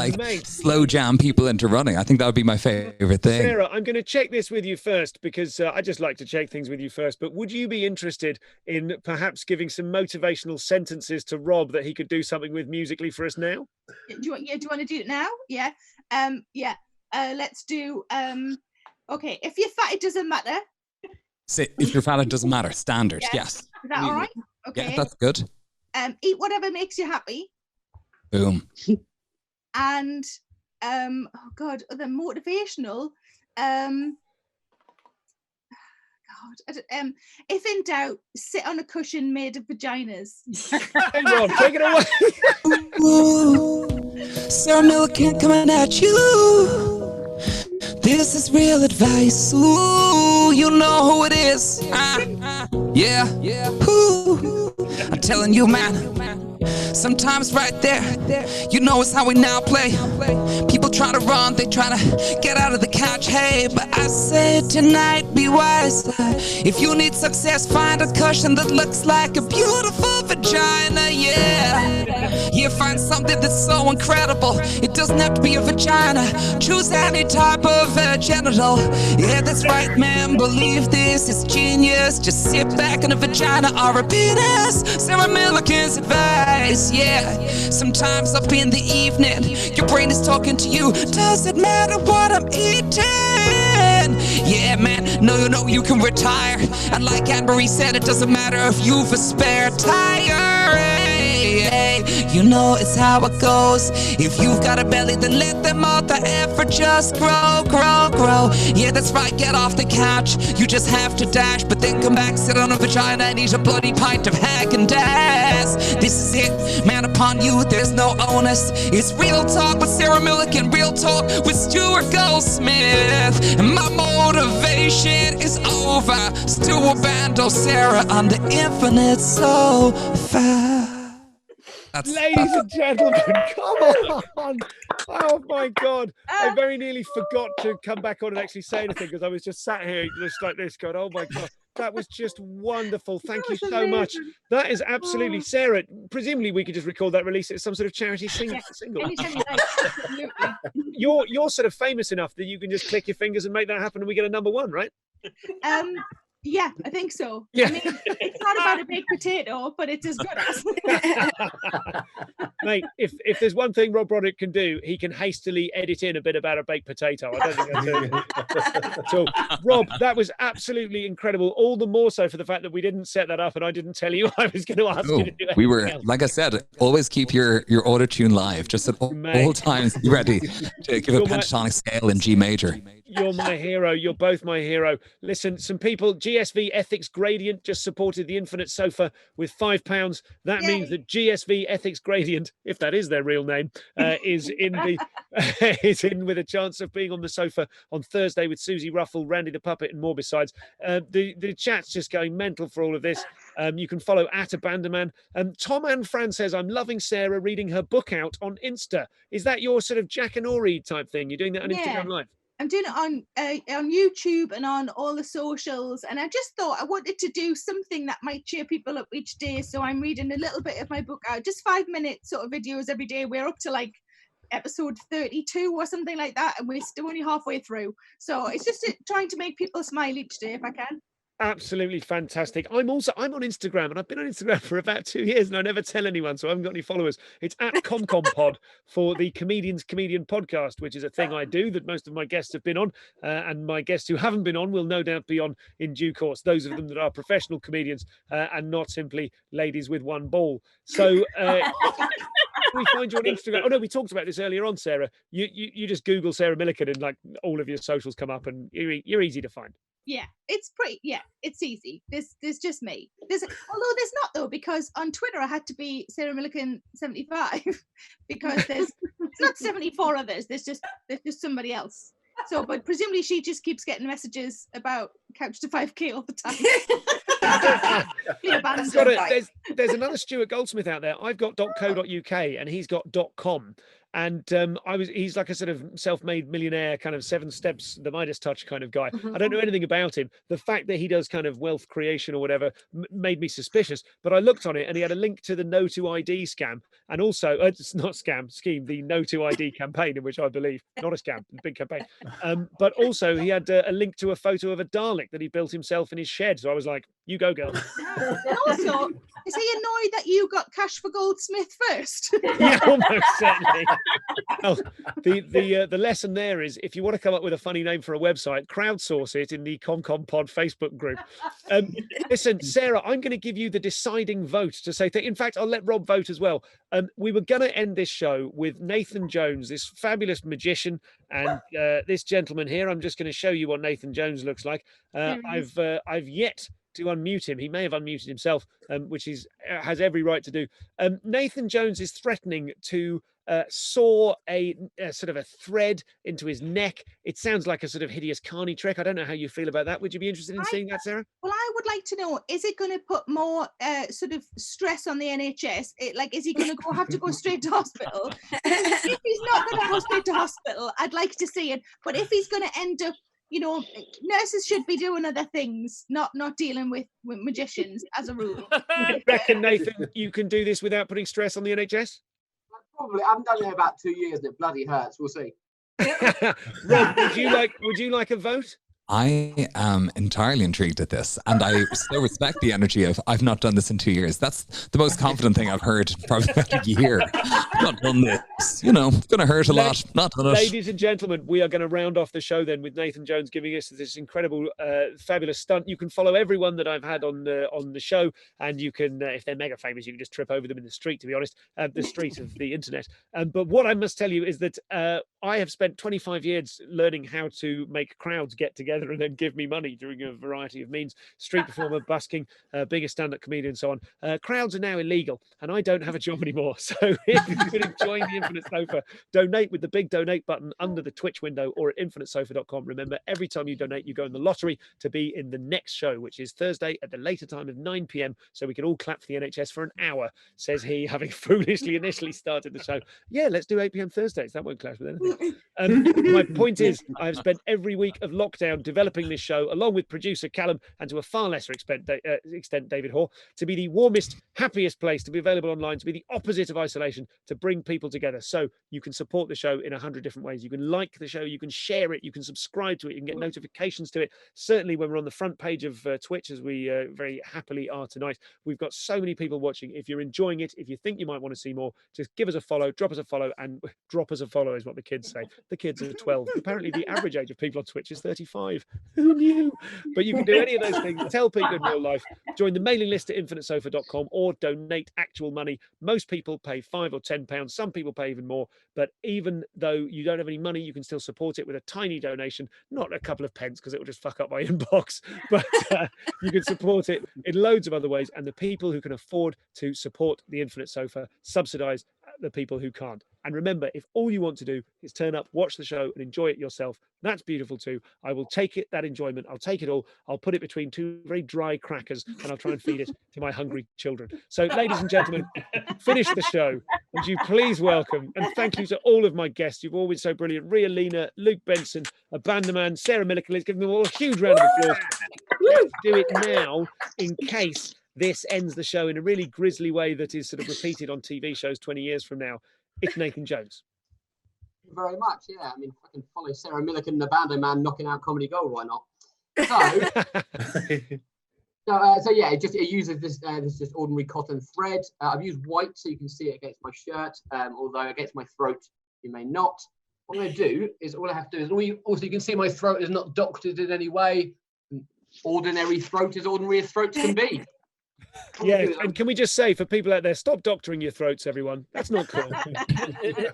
slow jam people into running. I think that would be my favorite thing. Sarah, I'm going to check this with you first because I just like to check things with you first. But would you be interested in perhaps giving some motivational sentences to Rob that he could do something with musically for us now? Do you want to do it now? Yeah. Let's do, okay. If you're fat, it doesn't matter. Say, if you're fat, it doesn't matter. Standard, yes. Is that all right? Okay. Yeah, that's good. Eat whatever makes you happy. Boom. And oh God, the motivational. If in doubt, sit on a cushion made of vaginas. Hey Rob, take it away. Ooh, Sarah Millican coming at you. This is real advice. Ooh, you know who it is. Yeah. Ooh, I'm telling you, man. Sometimes right there, you know it's how we now play. People try to run, they try to get out of the couch. Hey, but I say tonight, be wise. If you need success, find a cushion that looks like a beautiful vagina. Yeah, find something that's so incredible. It doesn't have to be a vagina. Choose any type of genital. Yeah, that's right, man. Believe this, it's genius. Just sit back in a vagina or a penis. Sarah Millican's advice. Yeah, sometimes up in the evening, your brain is talking to you. Does it matter what I'm eating? Yeah, man, no, you can retire. And like Anne-Marie said, it doesn't matter if you've a spare tire. Hey, you know it's how it goes. If you've got a belly, then let them out the effort just grow. Yeah, that's right, get off the couch. You just have to dash, but then come back, sit on a vagina and eat a bloody pint of Häagen-Dazs. This is it, man, upon you, there's no onus. It's real talk with Sarah Millican, real talk with Stuart Goldsmith. And my motivation is over. Stuart Bando, Sarah on the infinite sofa. Ladies and gentlemen, come on. Oh my God. I very nearly forgot to come back on and actually say anything because I was just sat here just like this going, oh my God, that was just wonderful. Thank you so much. That is absolutely, Sarah, presumably we could just record that, release it as some sort of charity single. You're sort of famous enough that you can just click your fingers and make that happen and we get a #1, right? Yeah, I think so. Yeah. I mean, it's not about a baked potato, but it's as good as. Mate, if there's one thing Rob Broderick can do, he can hastily edit in a bit about a baked potato. I don't think that's so. Rob, that was absolutely incredible. All the more so for the fact that we didn't set that up and I didn't tell you I was going to ask you to do it. We were, like I said, always keep your auto tune live, just at all times. Be ready to give a pentatonic scale in G major. You're my hero. You're both my hero. Listen, some people, GSV Ethics Gradient just supported the Infinite Sofa with £5. That means that GSV Ethics Gradient, if that is their real name, is in with a chance of being on the sofa on Thursday with Susie Ruffle, Randy the Puppet, and more besides. The chat's just going mental for all of this. You can follow at Abandoman. Tom and Fran says, I'm loving Sarah reading her book out on Insta. Is that your sort of Jack and Ori type thing? You're doing that on Instagram Live? I'm doing it on YouTube and on all the socials, and I just thought I wanted to do something that might cheer people up each day. So I'm reading a little bit of my book out, just 5-minute sort of videos every day. We're up to like episode 32 or something like that, and we're still only halfway through. So it's just trying to make people smile each day if I can. Absolutely fantastic. I'm on Instagram, and I've been on Instagram for about 2 years, and I never tell anyone, so I haven't got any followers. It's at ComComPod for the Comedians Comedian podcast, which is a thing I do that most of my guests have been on, and my guests who haven't been on will no doubt be on in due course. Those of them that are professional comedians and not simply ladies with one ball. So we find you on Instagram. Oh no, we talked about this earlier on, Sarah. You just Google Sarah Millican, and like all of your socials come up, and you're easy to find. Yeah, it's easy. There's just me. Although there's not though, because on Twitter I had to be Sarah Millican 75 because it's not 74 others. There's just somebody else. So, but presumably she just keeps getting messages about Couch to 5K all the time. There's another Stuart Goldsmith out there. I've got .co.uk and he's got .com. And he's like a sort of self-made millionaire, kind of 7 steps, the Midas touch kind of guy. I don't know anything about him. The fact that he does kind of wealth creation or whatever made me suspicious. But I looked on it and he had a link to the No to ID scam, and also it's not scheme, the No to ID campaign, in which I believe not a scam, a big campaign. But also he had a link to a photo of a Dalek that he built himself in his shed. So I was like, you go, girl. And also, is he annoyed that you got cash for Goldsmith first? Yeah, almost certainly. Well, the lesson there is, if you want to come up with a funny name for a website, crowdsource it in the ComComPod Facebook group. Listen, Sarah, I'm going to give you the deciding vote to say in fact, I'll let Rob vote as well. We were going to end this show with Nathan Jones, this fabulous magician, and this gentleman here. I'm just going to show you what Nathan Jones looks like. I've yet to unmute him. He may have unmuted himself, which has every right to do. Nathan Jones is threatening to saw a sort of a thread into his neck. It sounds like a sort of hideous carny trick. I don't know how you feel about that. Would you be interested in seeing that, Sarah? Well, I would like to know, is it going to put more sort of stress on the NHS? Is he going to have to go straight to hospital? If he's not going to go straight to hospital, I'd like to see it. But if he's going to end up, nurses should be doing other things, not dealing with magicians as a rule. You reckon, Nathan, you can do this without putting stress on the NHS? Probably. I haven't done it in about 2 years and it bloody hurts. We'll see. Rob, would you like a vote? I am entirely intrigued at this, and I so respect the energy of I've not done this in 2 years. That's the most confident thing I've heard in probably about a year. Not done this, it's going to hurt a lot. Not done it. Ladies and gentlemen, we are going to round off the show then with Nathan Jones giving us this incredible, fabulous stunt. You can follow everyone that I've had on the show, and you can, if they're mega famous, you can just trip over them in the street. To be honest, the street of the internet. But what I must tell you is that I have spent 25 years learning how to make crowds get together and then give me money through a variety of means. Street performer, busking, being a stand-up comedian, and so on. Crowds are now illegal, and I don't have a job anymore. So if you could join the Infinite Sofa, donate with the big donate button under the Twitch window or at infinitesofa.com. Remember, every time you donate, you go in the lottery to be in the next show, which is Thursday at the later time of 9 p.m. So we can all clap for the NHS for an hour, says he, having foolishly initially started the show. Yeah, let's do 8 p.m. Thursdays. That won't clash with anything. My point is, I've spent every week of lockdown developing this show, along with producer Callum, and to a far lesser extent David Hoare, to be the warmest, happiest place, to be available online, to be the opposite of isolation, to bring people together. So you can support the show in 100 different ways. You can like the show, you can share it, you can subscribe to it, you can get notifications to it. Certainly when we're on the front page of Twitch, as we very happily are tonight, we've got so many people watching. If you're enjoying it, if you think you might want to see more, just give us a follow, drop us a follow, and drop us a follow is what the kids say. The kids are 12. Apparently the average age of people on Twitch is 35. Who knew? But you can do any of those things. Tell people in real life. Join the mailing list at infinitesofa.com or donate actual money. Most people pay £5 or £10. Some people pay even more. But even though you don't have any money, you can still support it with a tiny donation. Not a couple of pence, because it will just fuck up my inbox. But you can support it in loads of other ways. And the people who can afford to support the Infinite Sofa subsidise the people who can't. And remember, if all you want to do is turn up, watch the show, and enjoy it yourself, that's beautiful too. I will take it, that enjoyment. I'll take it all. I'll put it between two very dry crackers, and I'll try and feed it to my hungry children. So, ladies and gentlemen, finish the show. Would you please welcome and thank you to all of my guests. You've all been so brilliant. Ria Lina, Luke Benson, Abandoman, Sarah Millican. Let's give them all a huge round of applause. Let's do it now in case this ends the show in a really grisly way that is sort of repeated on TV shows 20 years from now. It's Nathan Jones. Thank you very much. Yeah, I mean, if I can follow Sarah Millican and the Abandoman knocking out comedy gold, why not? So yeah, it uses this just ordinary cotton thread. I've used white so you can see it against my shirt, although against my throat you may not. What I'm going to do is all I have to do is also you can see my throat is not doctored in any way. Ordinary throat is ordinary as throats can be. Yeah, and can we just say for people out there, stop doctoring your throats, everyone. That's not cool.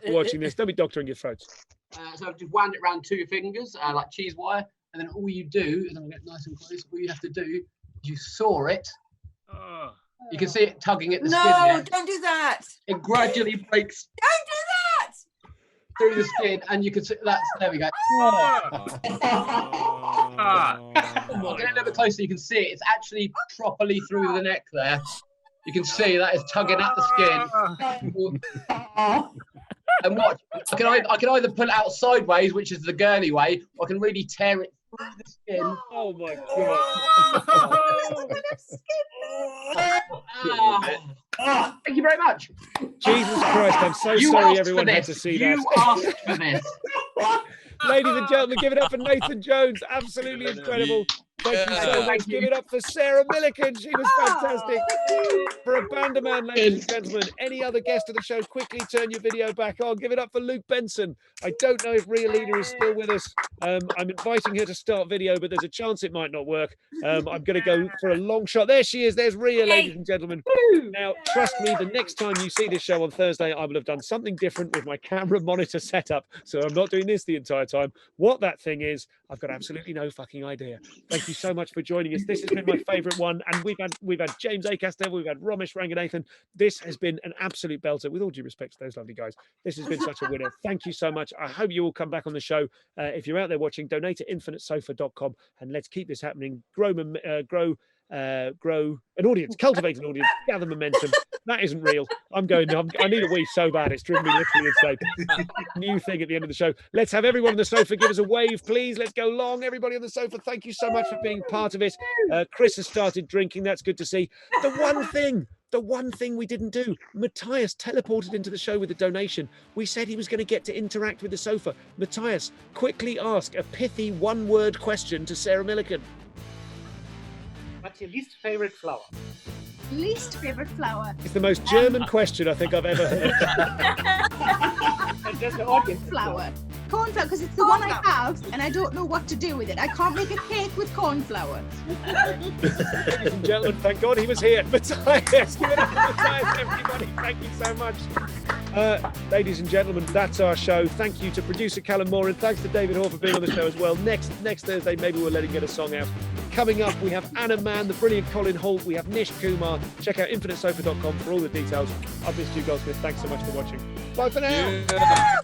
Watching this, don't be doctoring your throats. So I've just wound it around 2 fingers, like cheese wire, and then all you do, and I'll get nice and close, all you have to do is you saw it. You can see it tugging at the skin. No, don't do that. It gradually breaks. Don't do that. Through the skin, and you can see there we go. I'll get a little bit closer. You can see it. It's actually properly through the neck there. You can see that is tugging at the skin. And watch. I can either pull it out sideways, which is the girly way, or I can really tear it through the skin. Oh my god! Thank you very much. Jesus Christ! I'm so sorry everyone had to see that. You asked for this. Ladies and gentlemen, give it up for Nathan Jones. Absolutely incredible. Thank you so much. Give it up for Sarah Millican. She was fantastic. For Abandoman, ladies and gentlemen. Any other guest of the show, quickly turn your video back on. Give it up for Luke Benson. I don't know if Ria Lina is still with us. I'm inviting her to start video, but there's a chance it might not work. I'm going to go for a long shot. There she is. There's Ria, ladies and gentlemen. Now, trust me, the next time you see this show on Thursday, I will have done something different with my camera monitor setup. So I'm not doing this the entire time. What that thing is, I've got absolutely no fucking idea. Thank you so much for joining us. This has been my favourite one, and we've had James Acaster, we've had Ramesh Ranganathan. This has been an absolute belter. With all due respect to those lovely guys, this has been such a winner. Thank you so much. I hope you all come back on the show. If you're out there watching, donate at infinitesofa.com, and let's keep this happening. Grow an audience, cultivate an audience, gather momentum. That isn't real. I need a wee so bad it's driven me literally insane. New thing at the end of the show. Let's have everyone on the sofa give us a wave, please. Let's go long. Everybody on the sofa, thank you so much for being part of it. Chris has started drinking. That's good to see. The one thing we didn't do, Matthias teleported into the show with a donation. We said he was going to get to interact with the sofa. Matthias, quickly ask a pithy one-word question to Sarah Millican. What's your least favorite flower? Least favorite flower? It's the most German question I think I've ever heard. Just the audience. Flower. Cornflower, because it's the one I have, and I don't know what to do with it. I can't make a cake with cornflower. Ladies and gentlemen, thank God he was here. Matthias, give it up for Matthias, everybody. Thank you so much. Ladies and gentlemen, that's our show. Thank you to producer Callum Moore, and thanks to David Hall for being on the show as well. Next Thursday, maybe we'll let him get a song out. Coming up, we have Anna Mann, the brilliant Colin Holt. We have Nish Kumar. Check out infinitesofa.com for all the details. I've missed you, Goldsmith. Thanks so much for watching. Bye for now. Yeah.